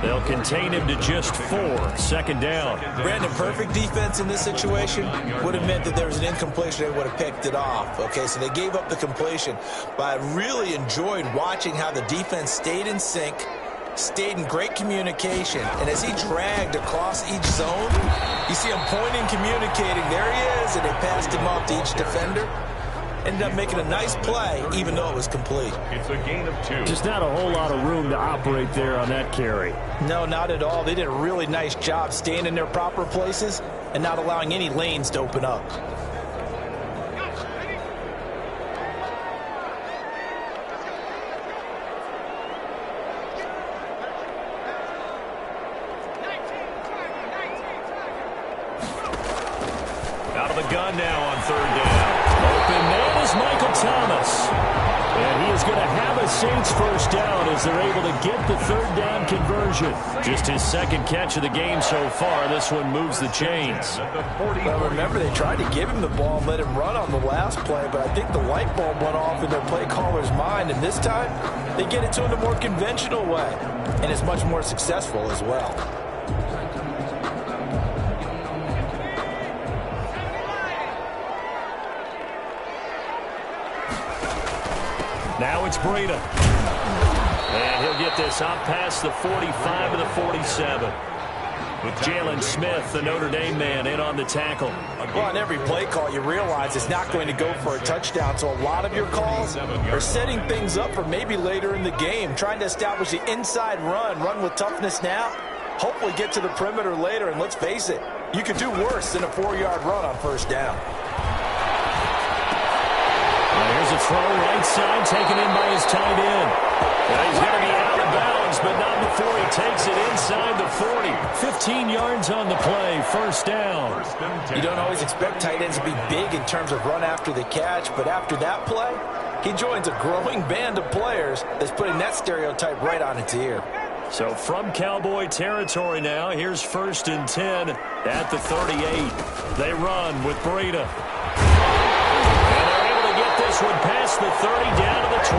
They'll contain him to just 4, 2nd down. Brandon, perfect defense in this situation would have meant that there was an incompletion. They would have picked it off. Okay, so they gave up the completion. But I really enjoyed watching how the defense stayed in sync, stayed in great communication. And as he dragged across each zone, you see him pointing, communicating. There he is, and they passed him off to each defender. Ended up making a nice play, even though it was complete. It's a gain of 2. Just not a whole lot of room to operate there on that carry. No, not at all. They did a really nice job staying in their proper places and not allowing any lanes to open up. Out of the gun now on 3rd down. Open man is Michael Thomas. And he is going to have a Saints first down as they're able to get the third down conversion. Just his second catch of the game so far. This one moves the chains. Well, remember, they tried to give him the ball and let him run on the last play, but I think the light bulb went off in their play caller's mind, and this time they get it to him the more conventional way, and it's much more successful as well. Now it's Breida. And he'll get this up past the 45 to the 47. With Jalen Smith, the Notre Dame man, in on the tackle. Well, on every play call, you realize it's not going to go for a touchdown, so a lot of your calls are setting things up for maybe later in the game, trying to establish the inside run with toughness now, hopefully get to the perimeter later, and let's face it, you could do worse than a 4-yard run on first down. Here's a throw right side, taken in by his tight end. He's going to be out of bounds, but not before he takes it inside the 40. 15 yards on the play, first down. You don't always expect tight ends to be big in terms of run after the catch, but after that play, he joins a growing band of players that's putting that stereotype right on its ear. So from Cowboy territory now, here's 1st and 10 at the 38. They run with Breida. This one past the 30 down to the 25.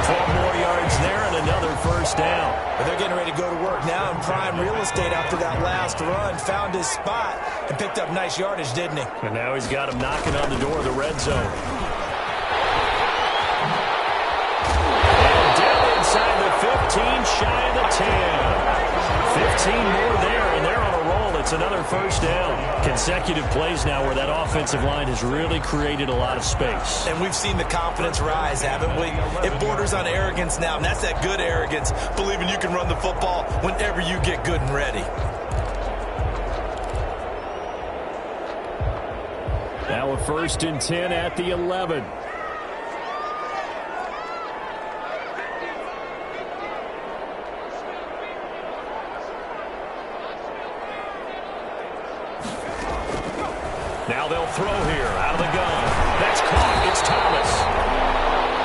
12 more yards there and another first down. But they're getting ready to go to work now in prime real estate after that last run. Found his spot and picked up nice yardage, didn't he? And now he's got him knocking on the door of the red zone. And down inside the 15, shy of the 10. 15 more there, and they're on a roll. It's another first down. Consecutive plays now where that offensive line has really created a lot of space. And we've seen the confidence rise, haven't we? It borders on arrogance now, and that's that good arrogance, believing you can run the football whenever you get good and ready. Now a 1st and 10 at the 11. Now they'll throw here out of the gun. That's caught. It's Thomas.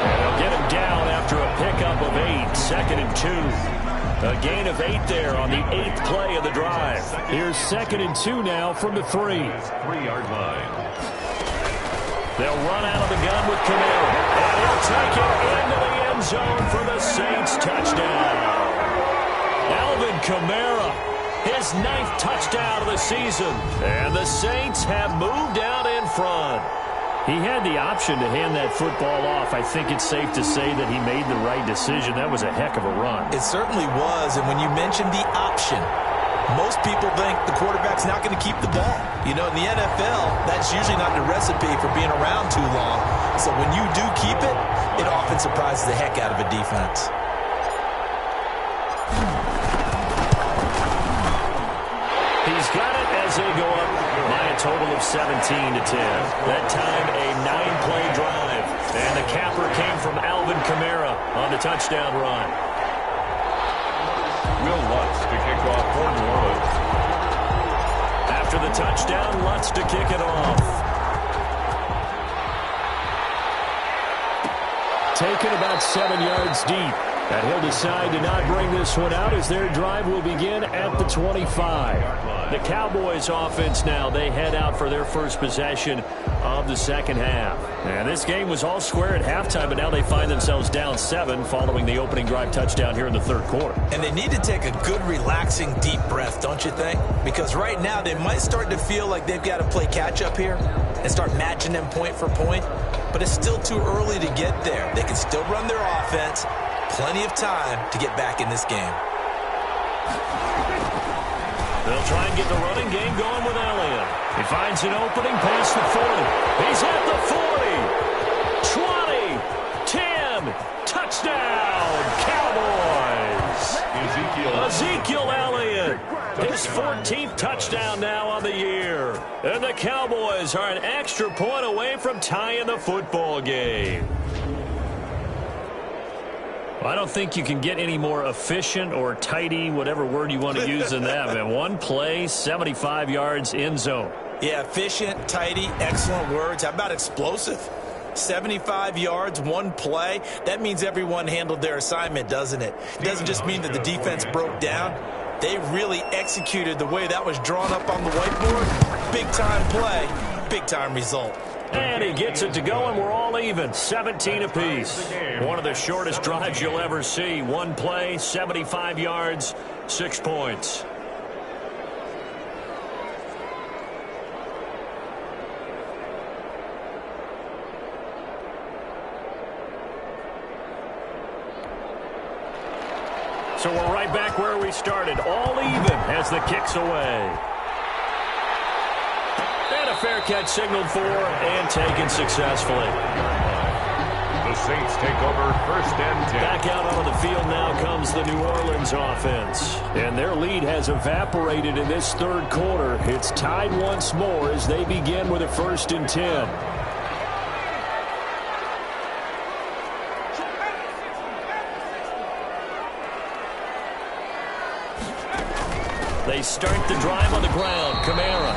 And they'll get him down after a pickup of 8. 2nd and 2. A gain of 8 there on the 8th play of the drive. Here's 2nd and 2 now from the 3. 3-yard line. They'll run out of the gun with Camara. And he'll take it into the end zone for the Saints touchdown. Alvin Kamara. His 9th touchdown of the season. And the Saints have moved out in front. He had the option to hand that football off. I think it's safe to say that he made the right decision. That was a heck of a run. It certainly was. And when you mentioned the option, most people think the quarterback's not going to keep the ball. You know, in the NFL, that's usually not the recipe for being around too long. So when you do keep it, it often surprises the heck out of a defense. He's got it as they go up by a total of 17 to 10. That time, a 9-play drive. And the capper came from Alvin Kamara on the touchdown run. Will Lutz to kick off for New Orleans. After the touchdown, Lutz to kick it off. Taken about 7 yards deep. And he'll decide to not bring this one out as their drive will begin at the 25. The Cowboys offense now, they head out for their first possession of the second half. And this game was all square at halftime, but now they find themselves down 7 following the opening drive touchdown here in the third quarter. And they need to take a good, relaxing, deep breath, don't you think? Because right now they might start to feel like they've got to play catch-up here and start matching them point for point. But it's still too early to get there. They can still run their offense. Plenty of time to get back in this game. They'll try and get the running game going with Elliott. He finds an opening past the 40. He's at the 40. 20. 10. Touchdown. Cowboys. Ezekiel Elliott. His 14th touchdown now on the year. And the Cowboys are an extra point away from tying the football game. I don't think you can get any more efficient or tidy, whatever word you want to use in that. Man, one play, 75 yards, end zone. Yeah, efficient, tidy, excellent words. How about explosive? 75 yards, one play. That means everyone handled their assignment, doesn't it? It doesn't just mean that the defense broke down. They really executed the way that was drawn up on the whiteboard. Big-time play, big-time result. And he gets it to go, and we're all even, 17 apiece. One of the shortest drives you'll ever see. One play, 75 yards, 6 points. So we're right back where we started, all even as the kick's away. And a fair catch signaled for and taken successfully. The Saints take over 1st and 10. Back out onto the field now comes the New Orleans offense. And their lead has evaporated in this third quarter. It's tied once more as they begin with a 1st and 10. They start the drive on the ground. Kamara.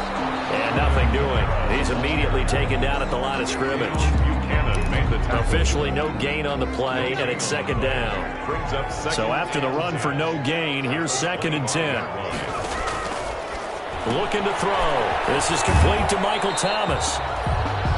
And nothing doing. He's immediately taken down at the line of scrimmage. Buchanan made the tackle. Officially no gain on the play, and it's 2nd down. Brings up 2nd. So after the run for no gain, here's 2nd and 10. Looking to throw. This is complete to Michael Thomas.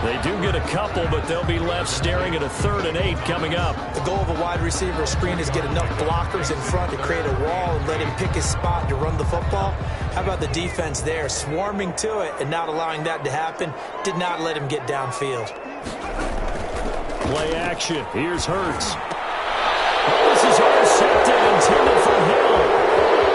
They do get a couple, but they'll be left staring at a 3rd and 8 coming up. The goal of a wide receiver screen is get enough blockers in front to create a wall and let him pick his spot to run the football. How about the defense there, swarming to it and not allowing that to happen? Did not let him get downfield. Play action. Here's Hurts. This is intercepted, intended for Hill.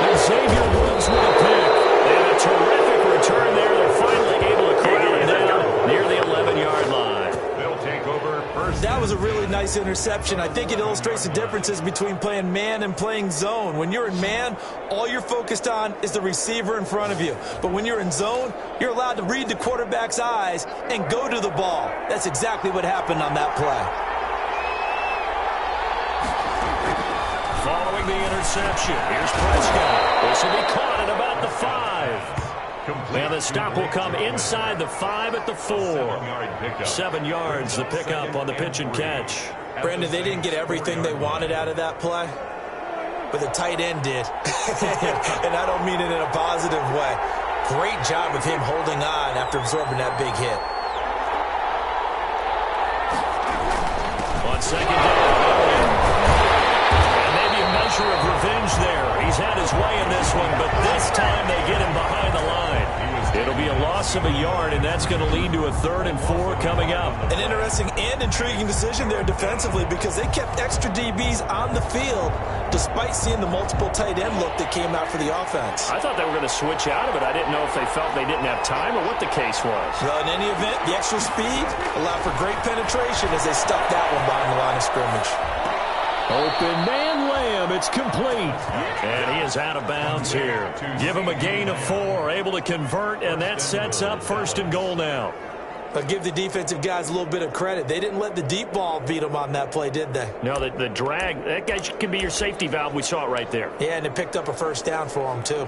And Xavier Woods with a pick. And a terrific return there. They're finally able to corral him down near the 11-yard line. They'll take over 1st. That was a really nice interception. I think it illustrates the differences between playing man and playing zone. When you're in man, all you're focused on is the receiver in front of you. But when you're in zone, you're allowed to read the quarterback's eyes and go to the ball. That's exactly what happened on that play. Following the interception, here's Prescott. This will be caught at about the 5. And the stop will come inside the 5 at the 4. 7 yards, the pickup on the pitch and catch. Brandon, they didn't get everything they wanted out of that play, but the tight end did. And I don't mean it in a positive way. Great job of him holding on after absorbing that big hit. On 2nd down, and maybe a measure of revenge there. He's had his way in this one, but this time they get him behind the line. It'll be a loss of a yard, and that's going to lead to a 3rd and 4 coming up. An interesting and intriguing decision there defensively because they kept extra DBs on the field despite seeing the multiple tight end look that came out for the offense. I thought they were going to switch out of it. I didn't know if they felt they didn't have time or what the case was. Well, in any event, the extra speed allowed for great penetration as they stuck that one behind the line of scrimmage. Open man Lamb, it's complete. And he is out of bounds here. Give him a gain of 4, able to convert, and that sets up 1st and goal now. But give the defensive guys a little bit of credit. They didn't let the deep ball beat them on that play, did they? No, the drag, that guy can be your safety valve. We saw it right there. Yeah, and it picked up a 1st down for them, too.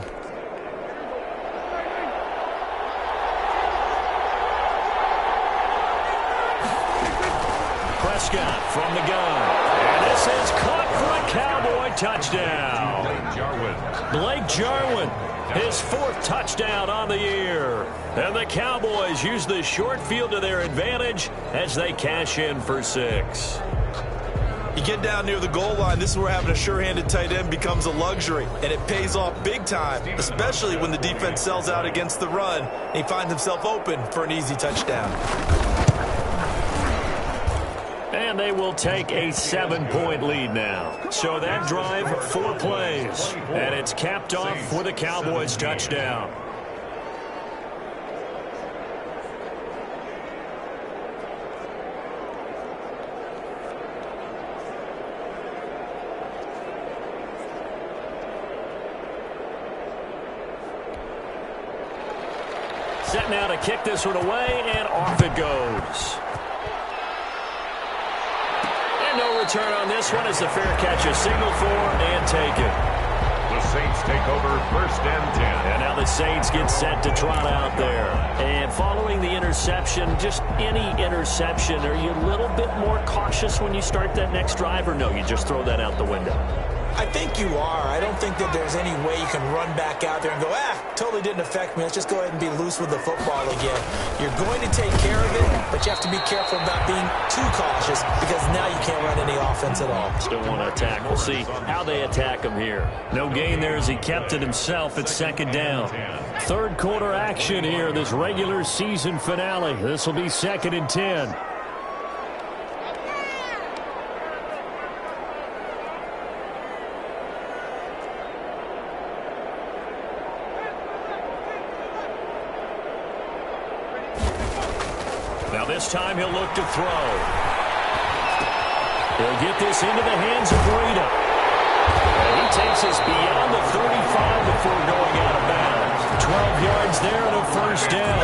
Prescott from the gun. And this is caught for a Cowboy touchdown. Blake Jarwin, his 4th touchdown on the year. And the Cowboys use the short field to their advantage as they cash in for 6. You get down near the goal line, this is where having a sure-handed tight end becomes a luxury, and it pays off big time, especially when the defense sells out against the run, and he finds himself open for an easy touchdown. And they will take a 7-point lead now. So that drive, 4 plays. And it's capped off with a Cowboys touchdown. Set now to kick this one away, and off it goes. No return on this one as the fair catch is signaled for and taken. Saints take over 1st and 10. And now the Saints get set to trot out there. And following the interception, just any interception, are you a little bit more cautious when you start that next drive, or no, you just throw that out the window? I think you are. I don't think that there's any way you can run back out there and go, totally didn't affect me. Let's just go ahead and be loose with the football again. You're going to take care of it, but you have to be careful about being too cautious because now you can't run any offense at all. Still want to attack. We'll see how they attack him here. No gain there as he kept it himself at 2nd down. 3rd quarter action here, this regular season finale. This will be 2nd and 10. Now this time he'll look to throw. He'll get this into the hands of Breida. And he takes us beyond the 35 before going out of bounds. 12 yards there and a 1st down.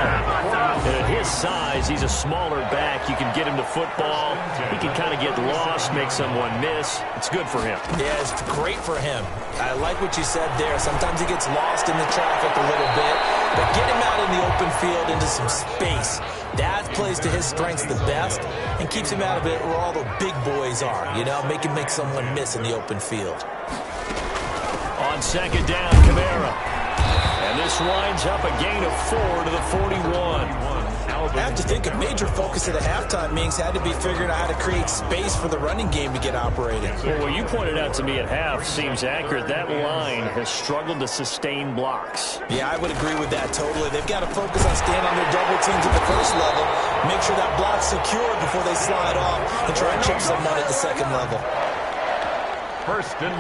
And at his size, he's a smaller back. You can get him to football. He can kind of get lost, make someone miss. It's good for him. Yeah, it's great for him. I like what you said there. Sometimes he gets lost in the traffic a little bit. But get him out in the open field into some space. That plays to his strengths the best and keeps him out of it where all the big boys are. You know, make someone miss in the open field. On 2nd down, Kamara. And this winds up a gain of 4 to the 41. I have to think a major focus at the halftime meetings had to be figuring out how to create space for the running game to get operating. Well, what you pointed out to me at half seems accurate. That line has struggled to sustain blocks. Yeah, I would agree with that totally. They've got to focus on staying on their double teams at the 1st level, make sure that block's secured before they slide off, and try and chip someone at the 2nd level.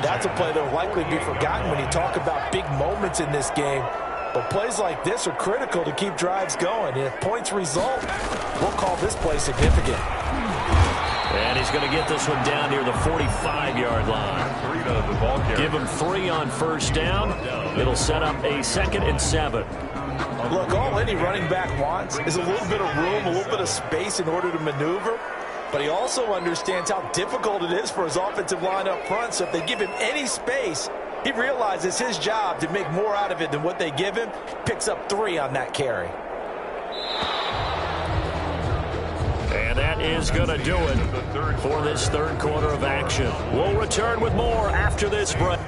That's a play that will likely be forgotten when you talk about big moments in this game. But plays like this are critical to keep drives going. And if points result, we'll call this play significant. And he's going to get this one down near the 45-yard line. Give him 3 on 1st down. It'll set up a 2nd and 7. Look, all any running back wants is a little bit of room, a little bit of space in order to maneuver. But he also understands how difficult it is for his offensive line up front. So if they give him any space, he realizes his job to make more out of it than what they give him. Picks up 3 on that carry. And that is going to do it for this 3rd quarter of action. We'll return with more after this break.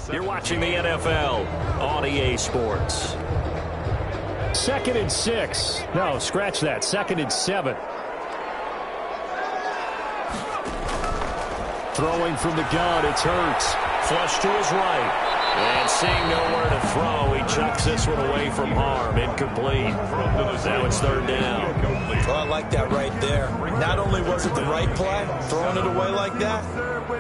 You're watching the NFL on EA Sports. 2nd and 6. No, scratch that. 2nd and 7. Throwing from the gun, it's Hurts. Flush to his right. And seeing nowhere to throw, he chucks this one away from harm. Incomplete. Now it's 3rd down. Well, I like that right there. there. Not only was it the right play, throwing it away like that,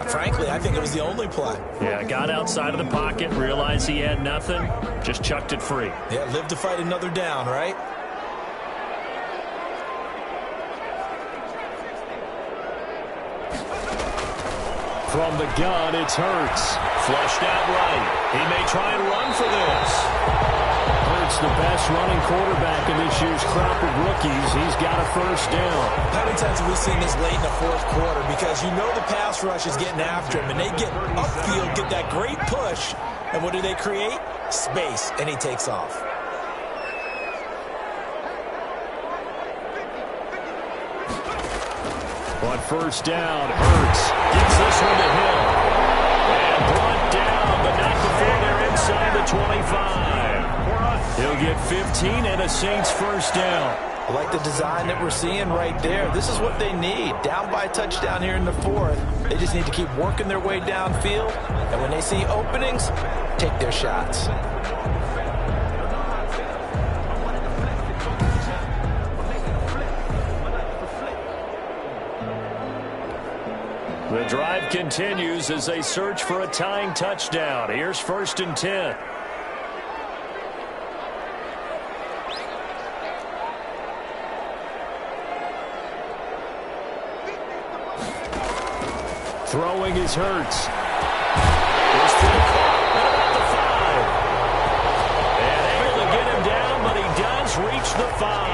frankly, I think it was the only play. Yeah, got outside of the pocket, realized he had nothing, just chucked it free. Yeah, live to fight another down, right? From the gun, it's Hurts. Flushed out right. He may try and run for this. Hurts, the best running quarterback in this year's crop of rookies. He's got a first down. How many times have we seen this late in the fourth quarter? Because you know the pass rush is getting after him, and they get upfield, get that great push, and what do they create? Space, and he takes off. On first down, Hurts gives this one to Hill. And brought down, but not before they're inside the 25. He'll get 15 and a Saints first down. I like the design that we're seeing right there. This is what they need. Down by a touchdown here in the fourth. They just need to keep working their way downfield. And when they see openings, take their shots. The drive continues as they search for a tying touchdown. Here's 1st and 10. Throwing is Hurts. Here's to the clock at about the 5. And able to get him down, but he does reach the 5.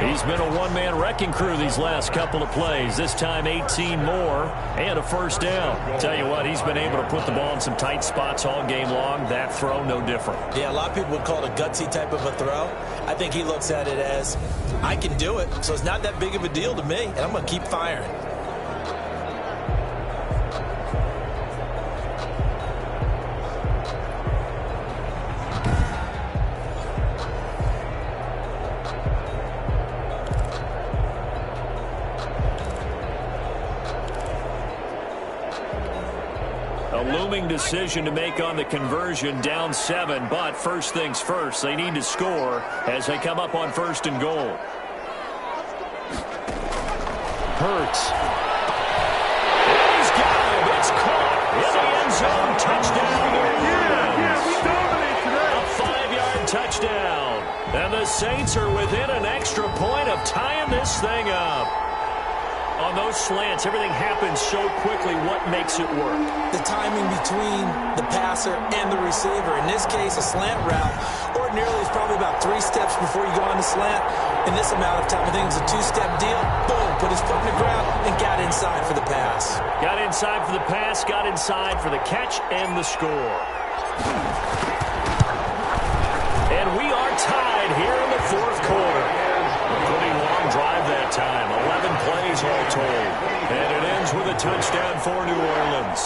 He's been a one-man wrecking crew these last couple of plays. This time 18 more and a first down. Tell you what, he's been able to put the ball in some tight spots all game long. That throw, no different. Yeah, a lot of people would call it a gutsy type of a throw. I think he looks at it as, I can do it, so it's not that big of a deal to me, and I'm going to keep firing. Looming decision to make on the conversion, down 7, but first things first, they need to score as they come up on 1st and goal. Hurts. He's got him. It's caught in the end zone. Touchdown, New Orleans. A 5-yard touchdown. And the Saints are within an extra point of tying this thing up. On those slants, everything happens so quickly. What makes it work? The timing between the passer and the receiver. In this case, a slant route ordinarily is probably about 3 steps before you go on the slant. In this amount of time, I think it was a 2-step deal. Boom, put his foot in the ground and got inside for the pass. Got inside for the pass, got inside for the catch and the score. And we are tied here in the fourth quarter. A pretty long drive that time. 11 plays all told. And it ends with a touchdown for New Orleans.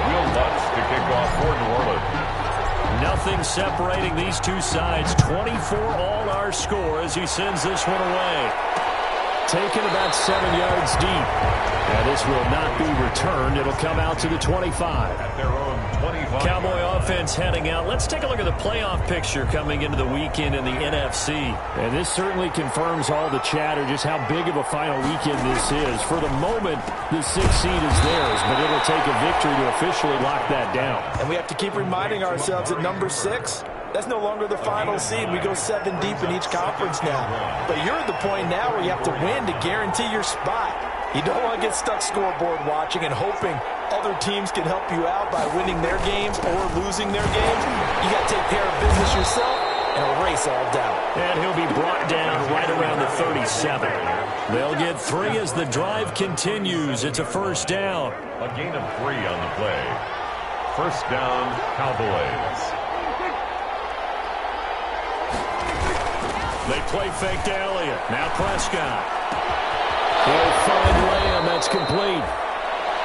Will Lutz to kick off for New Orleans. Nothing separating these two sides. 24 all our score as he sends this one away. Taken about 7 yards deep. And this will not be returned. It'll come out to the 25. At their own 25. Cowboy offense heading out. Let's take a look at the playoff picture coming into the weekend in the NFC. And this certainly confirms all the chatter, just how big of a final weekend this is. For the moment, the 6th seed is theirs, but it'll take a victory to officially lock that down. And we have to keep reminding ourselves that number 6, that's no longer the final seed. We go 7 deep in each conference now. But you're at the point now where you have to win to guarantee your spot. You don't want to get stuck scoreboard watching and hoping other teams can help you out by winning their games or losing their games. You got to take care of business yourself and erase all doubt. And he'll be brought down right around the 37. They'll get 3 as the drive continues. It's a first down. A gain of 3 on the play. First down, Cowboys. They play fake to Elliott. Now Prescott. He'll find Lamb. That's complete.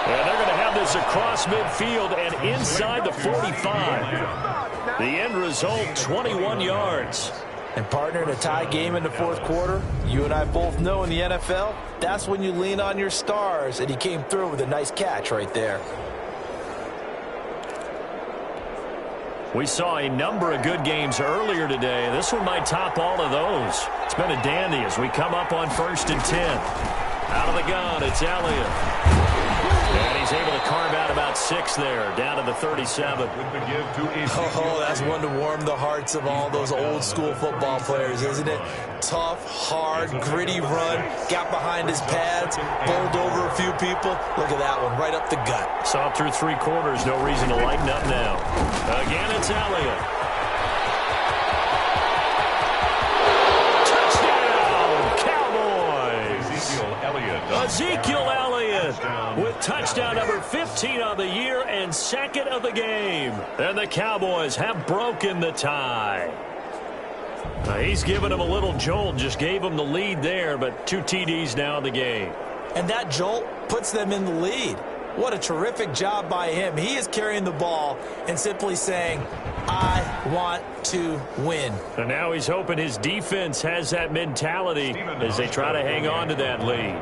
And they're going to have this across midfield and inside the 45. The end result, 21 yards. And partner, in a tie game in the fourth quarter, you and I both know in the NFL, that's when you lean on your stars. And he came through with a nice catch right there. We saw a number of good games earlier today. This one might top all of those. It's been a dandy as we come up on 1st and 10. Out of the gun, it's Elliott. And he's able to carve out about 6 there, down to the 37. Oh, that's one to warm the hearts of all those old-school football players, isn't it? Tough, hard, gritty run, got behind his pads, bowled over a few people. Look at that one, right up the gut. Saw through 3 quarters, no reason to lighten up now. Again, it's Elliott. Touchdown, Cowboys! Ezekiel Elliott with touchdown number 15 on the year and 2nd of the game. And the Cowboys have broken the tie. He's given him a little jolt, just gave him the lead there, but 2 TDs now in the game. And that jolt puts them in the lead. What a terrific job by him. He is carrying the ball and simply saying, I want to win. And now he's hoping his defense has that mentality as they try to hang on to that lead.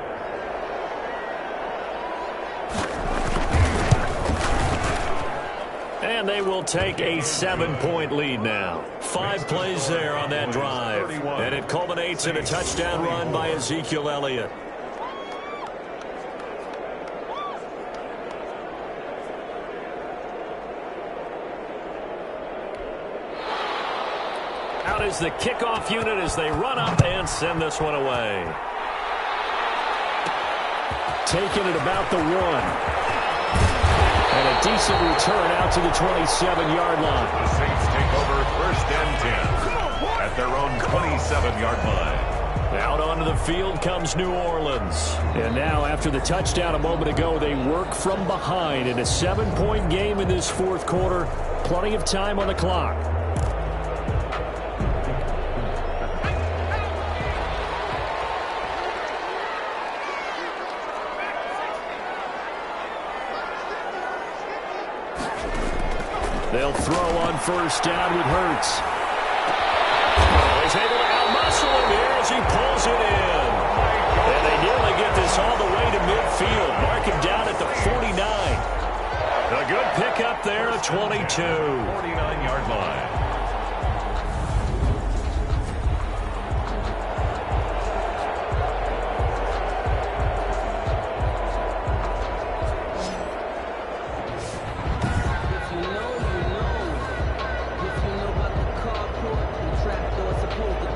And they will take a 7-point lead now. 5 plays there on that drive. And it culminates in a touchdown run by Ezekiel Elliott. Out is the kickoff unit as they run up and send this one away. Taking it about the 1. And a decent return out to the 27-yard line. The Saints take over 1st and 10 at their own 27-yard line. Out onto the field comes New Orleans. And now after the touchdown a moment ago, they work from behind in a 7-point game in this 4th quarter. Plenty of time on the clock. They'll throw on 1st down with Hurts. He's able to out-muscle him here as he pulls it in. And they nearly get this all the way to midfield. Mark him down at the 49. A good pickup there at 22. 49-yard line.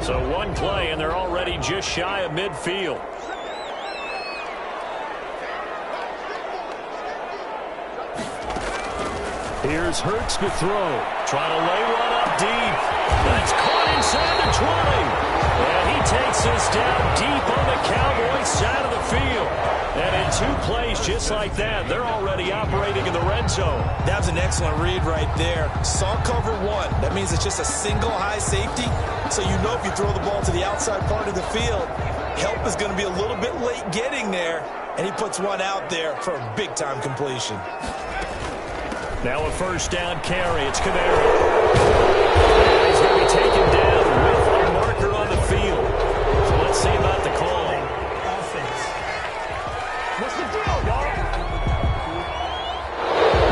So 1 play, and they're already just shy of midfield. Here's Hurts to throw. Trying to lay one up deep. That's caught inside the 20. And he takes this down deep on the Cowboys side of the field. And in 2 plays just like that, they're already operating in the red zone. That was an excellent read right there. Saw cover 1. That means it's just a single high safety. So you know if you throw the ball to the outside part of the field, help is going to be a little bit late getting there. And he puts one out there for a big-time completion. Now a 1st down carry. It's Kamara. He's going to be taken down with a marker on the field. So let's see about the call. Offense. What's the deal, y'all?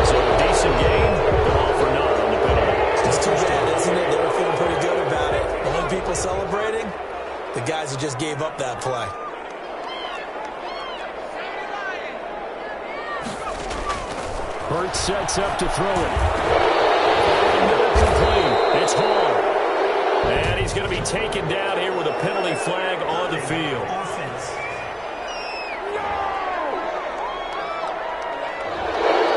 So a decent game, but all for naught on the penalty. It's too bad, isn't it? They were feeling pretty good about it. And when people celebrating, the guys who just gave up that play. Hurts sets up to throw it. Complete. It's Hall. And he's going to be taken down here with a penalty flag on the field. Offense.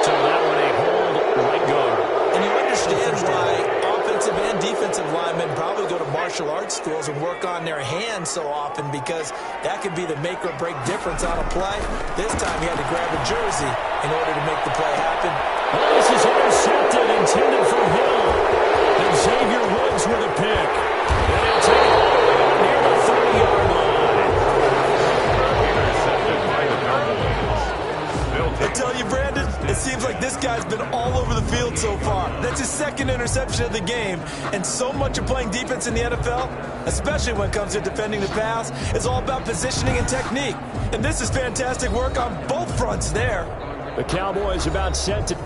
So that one a hold right guard. And you understand why offensive and defensive linemen probably go to martial arts schools and work on their hands so often, because that could be the make or break difference on a play. This time he had to grab a jersey in order to make the play happen. Well, this is intercepted, intended for Hill. And Xavier Woods with a pick. And he'll take it all the way out near the 30-yard line. Intercepted by the Cowboys. I tell you, Brandon, it seems like this guy's been all over the field so far. That's his 2nd interception of the game. And so much of playing defense in the NFL, especially when it comes to defending the pass, is all about positioning and technique. And this is fantastic work on both fronts there. The Cowboys about set to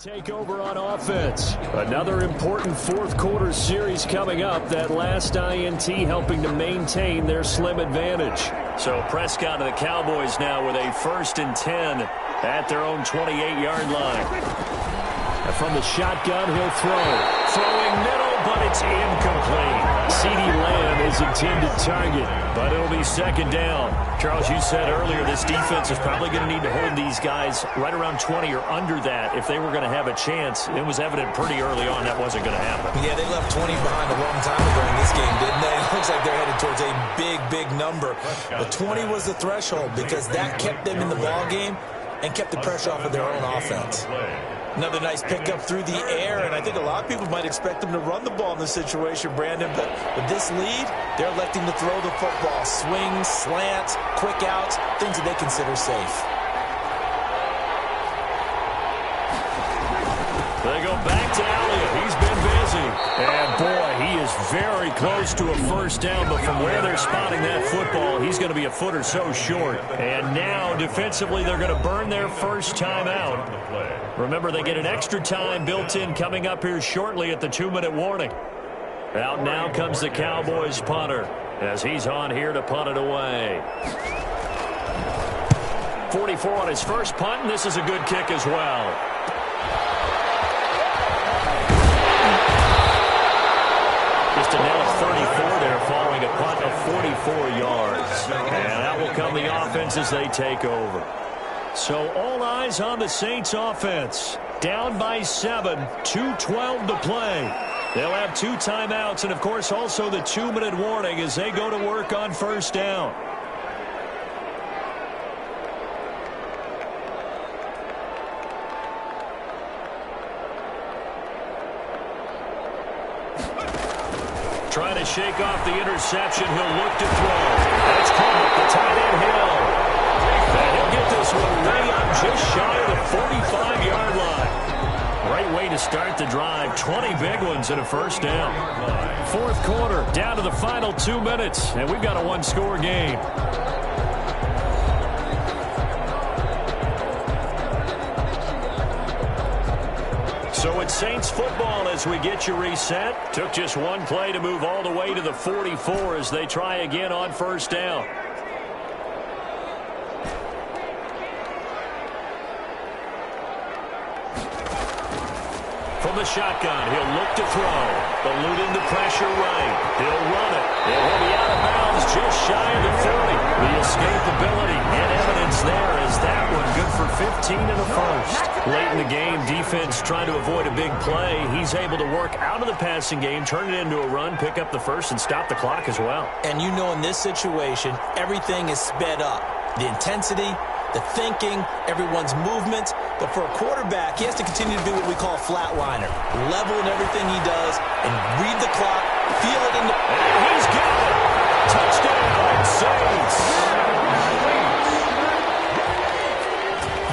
Take over on offense. Another important fourth quarter series coming up. That last INT helping to maintain their slim advantage. So Prescott and the Cowboys now with a 1st and 10 at their own 28-yard line. And from the shotgun, he'll throw. Throwing middle, but it's incomplete. CeeDee Lamb is intended target, but it'll be 2nd down. Charles, you said earlier this defense is probably going to need to hold these guys right around 20 or under that if they were going to have a chance. It was evident pretty early on that wasn't going to happen. Yeah, they left 20 behind a long time ago in this game, didn't they? It looks like they're headed towards a big number. But 20 was the threshold because that kept them in the ball game and kept the pressure off of their own offense. Another nice pickup through the air, and I think a lot of people might expect them to run the ball in this situation, Brandon, but with this lead, they're electing to throw the football. Swings, slants, quick outs, things that they consider safe. They go back to Elliott. He's been busy. And, boy, he is very close to a 1st down, but from where they're spotting that football, he's going to be a foot or so short. And now, defensively, they're going to burn their first time out. Remember, they get an extra time built in coming up here shortly at the 2-minute warning. Out now comes the Cowboys punter as he's on here to punt it away. 44 on his first punt, and this is a good kick as well. Just a net of 34 there following a punt of 44 yards. And that will come the offense as they take over. So all eyes on the Saints offense. Down by 7, 2:12 to play. They'll have 2 timeouts and, of course, also the 2-minute warning as they go to work on 1st down. Trying to shake off the interception. He'll look to throw. That's caught. The tight end Hill. And he'll get this one way up just shy of the 45-yard line. Great way to start the drive. 20 big ones and a 1st down. 4th quarter, down to the final 2 minutes, and we've got a 1-score game. So it's Saints football as we get you reset. Took just 1 play to move all the way to the 44 as they try again on 1st down. From the shotgun, he'll look to throw. Eluding the pressure right. He'll run it. It will be out of bounds just shy of the 40. The escapability and evidence there is that one good for 15 and a 1st. Late in the game, defense trying to avoid a big play. He's able to work out of the passing game, turn it into a run, pick up the 1st, and stop the clock as well. And you know in this situation, everything is sped up. The intensity, the thinking, everyone's movement. But for a quarterback, he has to continue to do what we call a flatliner. Level in everything he does and read the clock, feel it in the... And he's got it! Touchdown, Saints!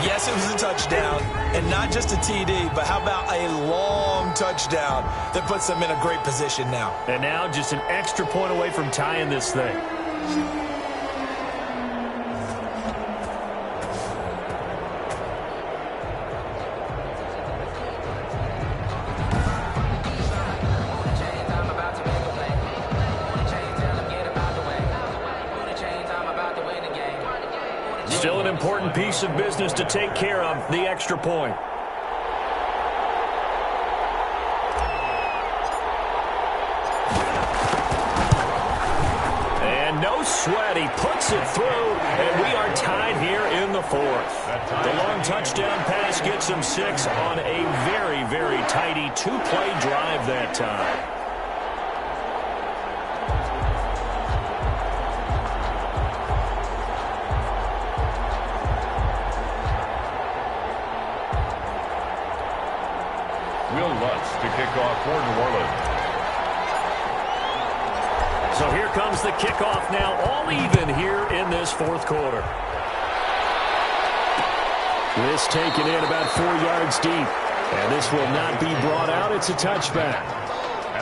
Yes, it was a touchdown, and not just a TD, but how about a long touchdown that puts them in a great position now. And now just an extra point away from tying this thing. Still an important piece of business to take care of, the extra point. And no sweat, he puts it through, and we are tied here in the 4th. The long touchdown pass gets him 6 on a very, very tidy 2-play drive that time. To kick off for New Orleans. So here comes the kickoff now, all even here in this 4th quarter. This taken in about 4 yards deep. And this will not be brought out. It's a touchback.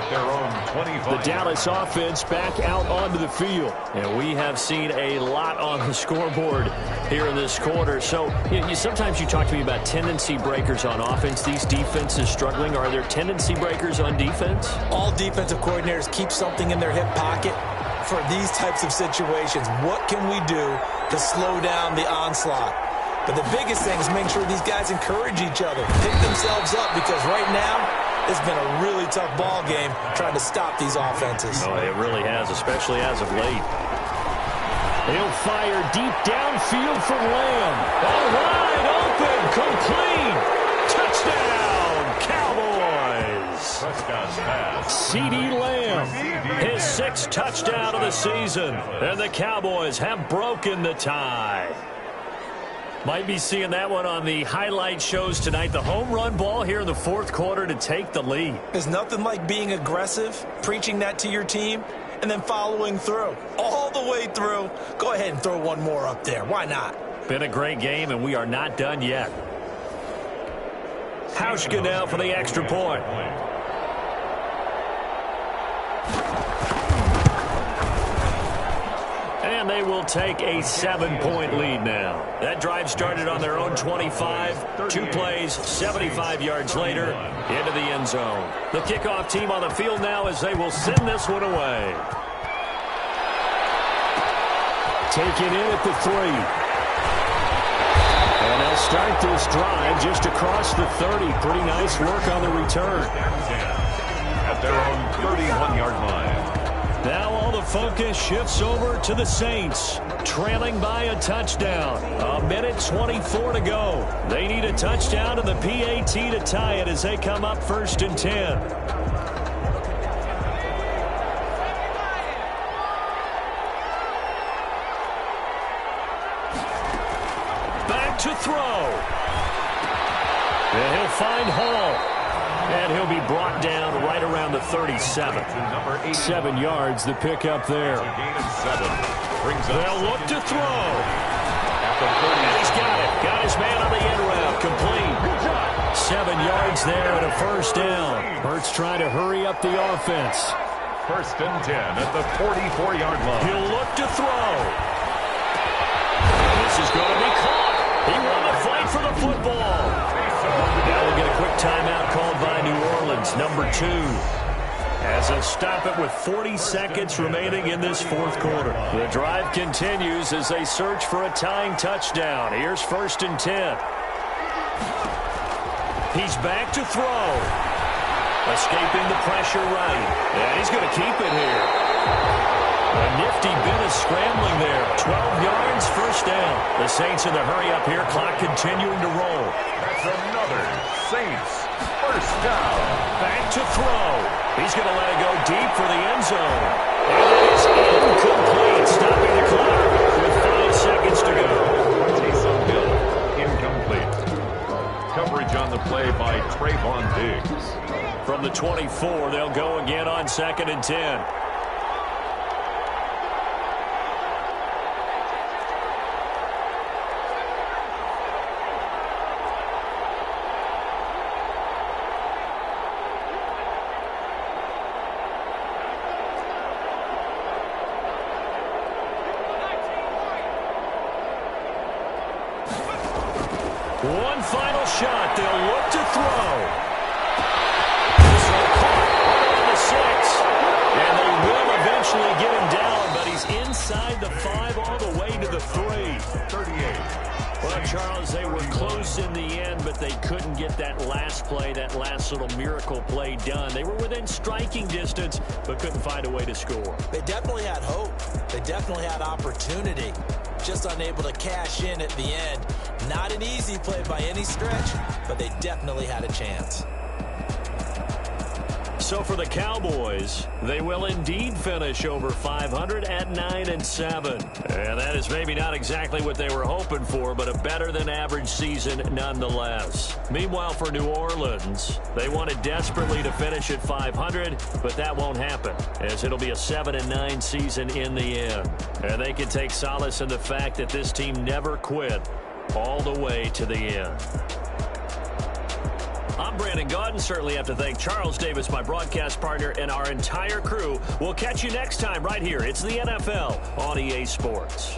at their own 25. The Dallas offense back out onto the field. And we have seen a lot on the scoreboard here in this quarter. So sometimes you talk to me about tendency breakers on offense. These defenses struggling. Are there tendency breakers on defense? All defensive coordinators keep something in their hip pocket for these types of situations. What can we do to slow down the onslaught? But the biggest thing is make sure these guys encourage each other, pick themselves up, because right now it's been a really tough ball game trying to stop these offenses. Oh, it really has, especially as of late. He'll fire deep downfield from Lamb. Oh, wide open, complete. Touchdown, Cowboys. Prescott's pass. CeeDee Lamb, his 6th touchdown of the season. And the Cowboys have broken the tie. Might be seeing that one on the highlight shows tonight. The home run ball here in the 4th quarter to take the lead. There's nothing like being aggressive, preaching that to your team, and then following through. All the way through. Go ahead and throw one more up there. Why not? Been a great game, and we are not done yet. Hauschka now for the extra point. And they will take a 7-point lead now. That drive started on their own 25. 2 plays, 75 yards later, into the end zone. The kickoff team on the field now as they will send this one away. Take it in at the 3. And they'll start this drive just across the 30. Pretty nice work on the return. At their own 31-yard line. Now all the focus shifts over to the Saints, trailing by a touchdown. 1:24 to go. They need a touchdown and the PAT to tie it as they come up 1st and 10. Back to throw. And he'll find Hall. And he'll be brought down right around the 37. 7 yards, the pick up there. They'll look to throw. And he's got it. Got his man on the end route. Complete. 7 yards there and a 1st down. Hurts trying to hurry up the offense. 1st and 10 at the 44-yard line. He'll look to throw. This is going to be caught. He won the fight for the football. Now we'll get a quick timeout called by New Orleans, number 2. As they'll stop it with 40 seconds remaining in this 4th quarter. The drive continues as they search for a tying touchdown. Here's 1st and 10. He's back to throw. Escaping the pressure right. And he's going to keep it here. A nifty bit of scrambling there. 12 yards, 1st down. The Saints in the hurry up here. Clock continuing to roll. That's another Saints 1st down. Back to throw. He's going to let it go deep for the end zone. And it is incomplete. Stopping the clock with 5 seconds to go. Taysom Hill, incomplete. Coverage on the play by Trayvon Diggs. From the 24, they'll go again on 2nd and 10. One final shot. They'll look to throw. This one caught on the 6. And they will eventually get him down, but he's inside the 5 all the way to the 3. 38. Well, Charles, they were close in the end, but they couldn't get that last play, that last little miracle play done. They were within striking distance, but couldn't find a way to score. They definitely had hope. They definitely had opportunity. Just unable to cash in at the end. Not an easy play by any stretch, but they definitely had a chance. So for the Cowboys, they will indeed finish over 500 at 9-7. And that is maybe not exactly what they were hoping for, but a better than average season nonetheless. Meanwhile, for New Orleans, they wanted desperately to finish at 500, but that won't happen, as it'll be a 7-9 season in the end. And they can take solace in the fact that this team never quit all the way to the end. I'm Brandon Gaudin. Certainly have to thank Charles Davis, my broadcast partner, and our entire crew. We'll catch you next time right here. It's the NFL on EA Sports.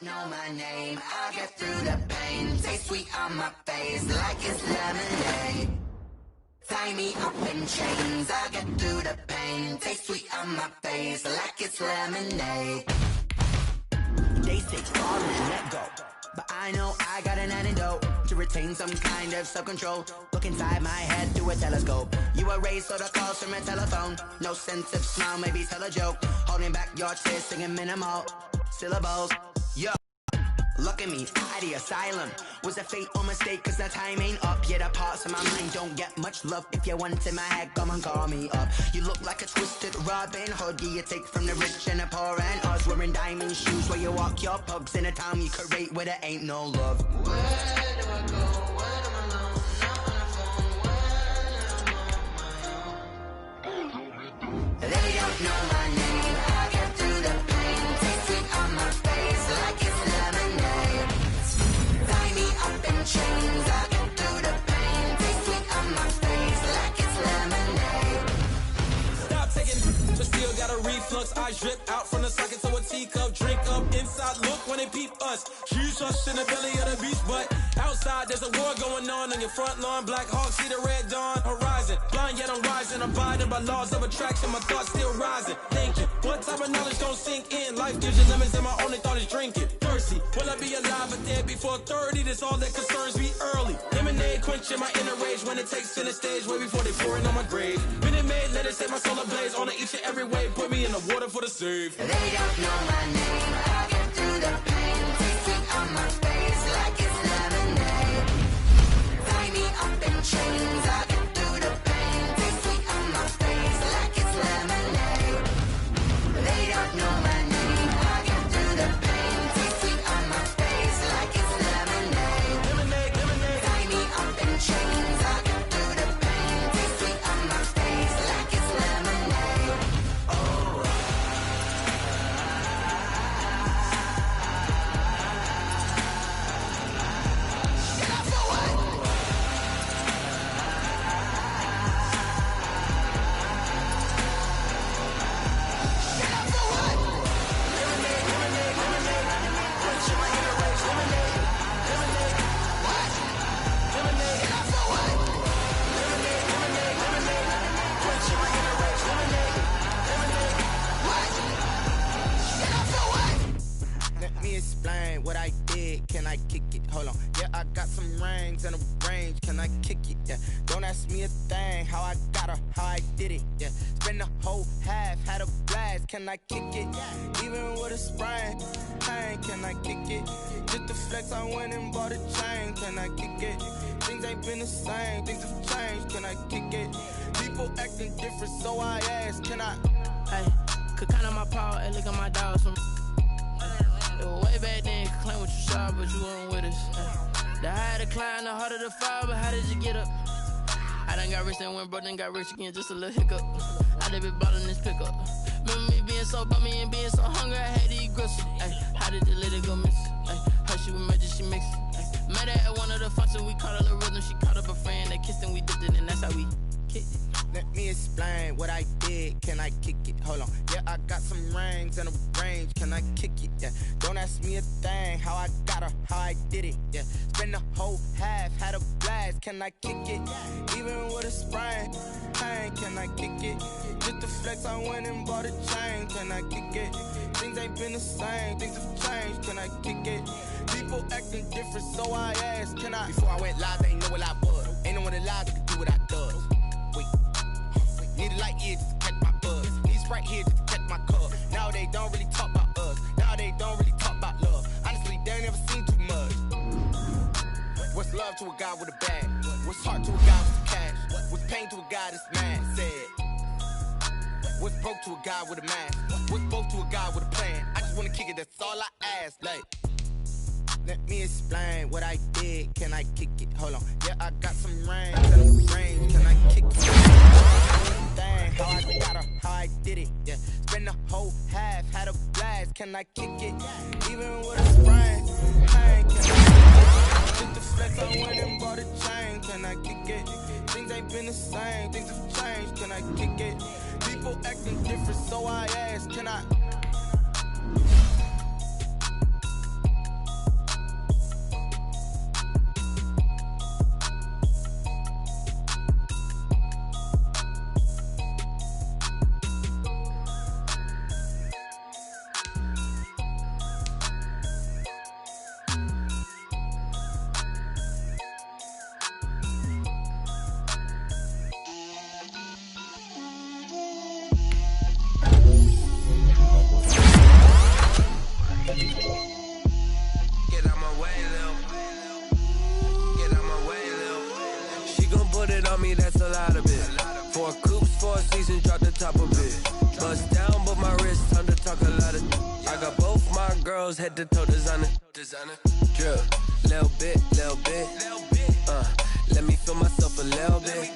Know my name, I'll get through the pain. Taste sweet on my face like it's lemonade. Tie me up in chains, I'll get through the pain. Taste sweet on my face like it's lemonade. They say fall and let go, but I know I got an antidote to retain some kind of self-control. Look inside my head through a telescope. You erase all the calls from a telephone. No sense of smile, maybe tell a joke. Holding back your tears, singing minimal syllables. Yo, look at me, at the asylum. Was a fate or mistake, cause the time ain't up. Yet the parts of my mind don't get much love. If you want in my head, come and call me up. You look like a twisted Robin Hood. You take from the rich and the poor and us. Wearing diamond shoes where you walk your pugs. In a town you create where there ain't no love. Where do I go? When I'm alone? Not on the phone. When I'm on my own. They don't know my name. I get through the pain. Taste sweet on my face like it's lemonade. Tie me up in chains. I get through the pain. Taste sweet on my face like it's lemonade. Stop taking, but still got a reflux. I drip out from the socket to a teacup. Drink up inside, look when they peep us. Shoes us in the belly of the beach, but outside there's a war going on your front lawn. Black Hawk, see the red dawn horizon. Blind yet I'm rising, abiding by laws of attraction. My thoughts still rising. Thinking, what type of knowledge don't sink in? Life gives you lemons and my only thought is drinking. Thirsty, will I be alive or dead before 30? That's all that concerns me early. Lemonade quenching my inner rage when it takes center stage. Way before they pour it on my grave. Minute Maid, let it set my soul ablaze. On each and every way, put me in the water for the save. They don't know my name. I get through the pain. Taste sweet on my face like it's lemonade. Tie me up in chains. I get through the pain. Taste sweet on my face like it's lemonade. They don't know my name. I get through the pain. Taste sweet on my face like it's lemonade. Lemonade, lemonade. Tie me up in chains. I get through the pain. Taste sweet on my face like it's lemonade. Oh, I kick it? Hold on. Yeah, I got some rings and a range. Can I kick it? Yeah. Don't ask me a thing. How I got her, how I did it. Yeah. Spend the whole half, had a blast. Can I kick it? Even with a sprain. Pain, can I kick it? Just the flex, I went and bought a chain. Can I kick it? Things ain't been the same. Things have changed. Can I kick it? People acting different, so I ask. Can I? Hey, could count on my power and look at my dogs from. It was way back then, could claim what you saw, but you weren't with us. The higher the climb, the harder the fall, but how did you get up? I done got rich and went broke, then got rich again, just a little hiccup. I done been bought in this pickup. Remember me being so bummy and being so hungry, I had to eat gristle. Ay, how did the little go miss? Ay, her she was magic, she mixed. Ay, met her at one of the functions, we caught a little rhythm, she caught up a friend, they kissed and we dipped it, and that's how we kicked it. Let me explain what I did. Can I kick it? Hold on. Yeah, I got some rings and a range. Can I kick it? Yeah. Don't ask me a thing. How I got her, how I did it. Yeah. Spend the whole half, had a blast. Can I kick it? Even with a sprain. Pain, can I kick it? Just the flex, I went and bought a chain. Can I kick it? Things ain't been the same. Things have changed. Can I kick it? People acting different, so I asked. Can I? Before I went live, they ain't know what I was. Ain't no one alive that could do what I does. Need a light here just to catch my buzz. Need Sprite here just to catch my cup. Now they don't really talk about us. Now they don't really talk about love. Honestly, they ain't never seen too much. What's love to a guy with a bag? What's heart to a guy with cash? What's pain to a guy that's mad? Said. What's broke to a guy with a mask? What's broke to a guy with a plan? I just wanna kick it, that's all I ask. Like, let me explain what I did. Can I kick it? Hold on. Yeah, I got some rings and a range. Can I kick it? How I got her, how I did it. Yeah. Spend the whole half, had a blast. Can I kick it? Even with a sprain. Pain, can I kick it? Just the flex, I went and bought a chain. Can I kick it? Things ain't been the same. Things have changed. Can I kick it? People acting different, so I ask. Can I? Head to toe designer, drip, little bit, let me feel myself a little bit,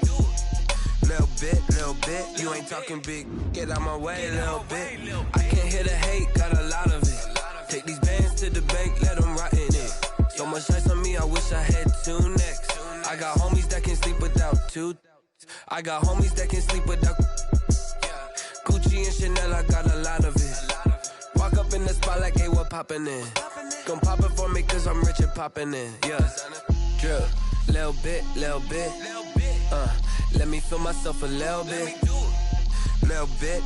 you ain't talking big, get out my way a little bit, I can't hear the hate, got a lot of it, take these bands to the bank, let them rot in it, so much ice on me, I wish I had 2 necks, I got homies that can sleep without 2, I got homies that can sleep without, Gucci and Chanel, I got a lot of it, walk up in the spot like, hey, what poppin' in? Gon' pop it for me cause I'm rich and poppin' in, yeah. Drip, little bit, let me feel myself a little bit. Little bit,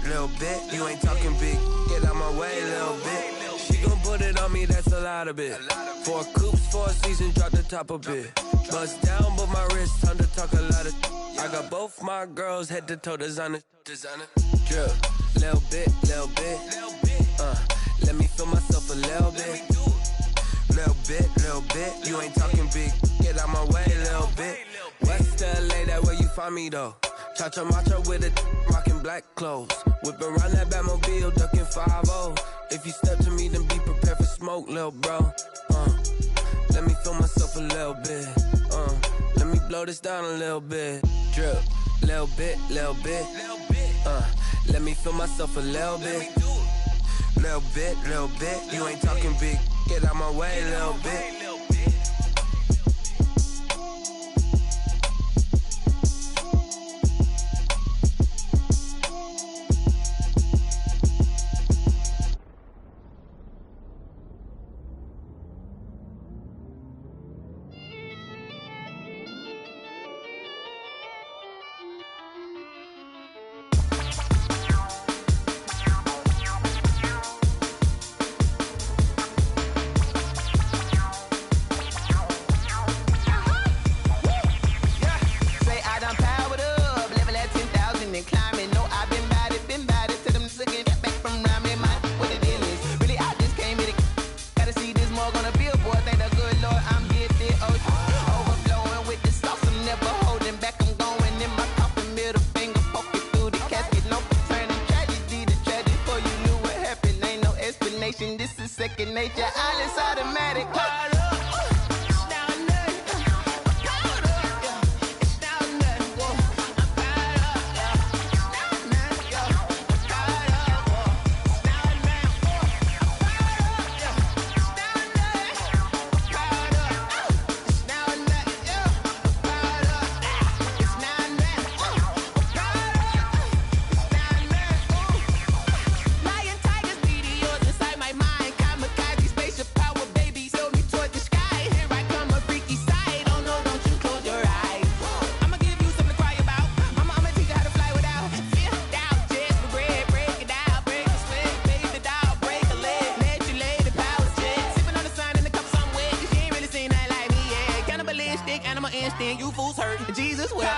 you ain't talking big, get out my way a little bit. She gon' put it on me, that's a lot of it. 4 coupes, 4 seasons, drop the top a bit. Bust down, but my wrist, time to talk a lot of. I got both my girls, head to toe designer. Drip, little bit, let me feel myself a little bit. Little bit, you ain't talking big, get out my way a little bit. West LA, that where you find me though. Cha-cha macha with it, rockin' black clothes. Whippin' around that Batmobile, duckin' 5-0. If you step to me, then be prepared for smoke, lil' bro. Let me feel myself a little bit. Let me blow this down a little bit. Drip, little bit. Let me feel myself a little bit. Little bit, you ain't talking big, get out my way a little bit. second nature. All is automatic. Animal instinct, you fools hurt. Jesus will.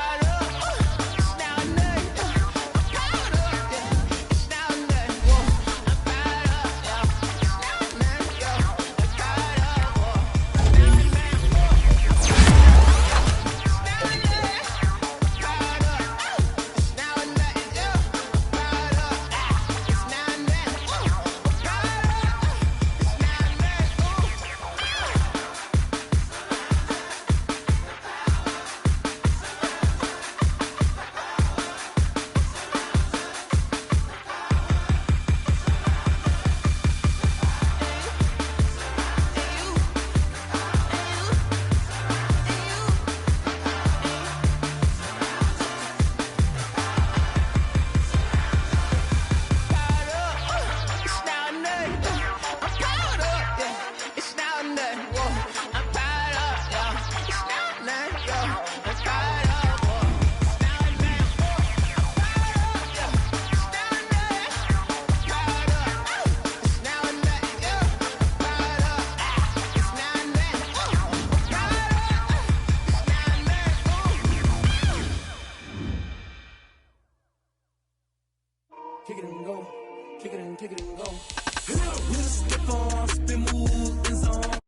Kick it and go. Kick it and go. With a stiff arm, spin move, and zone.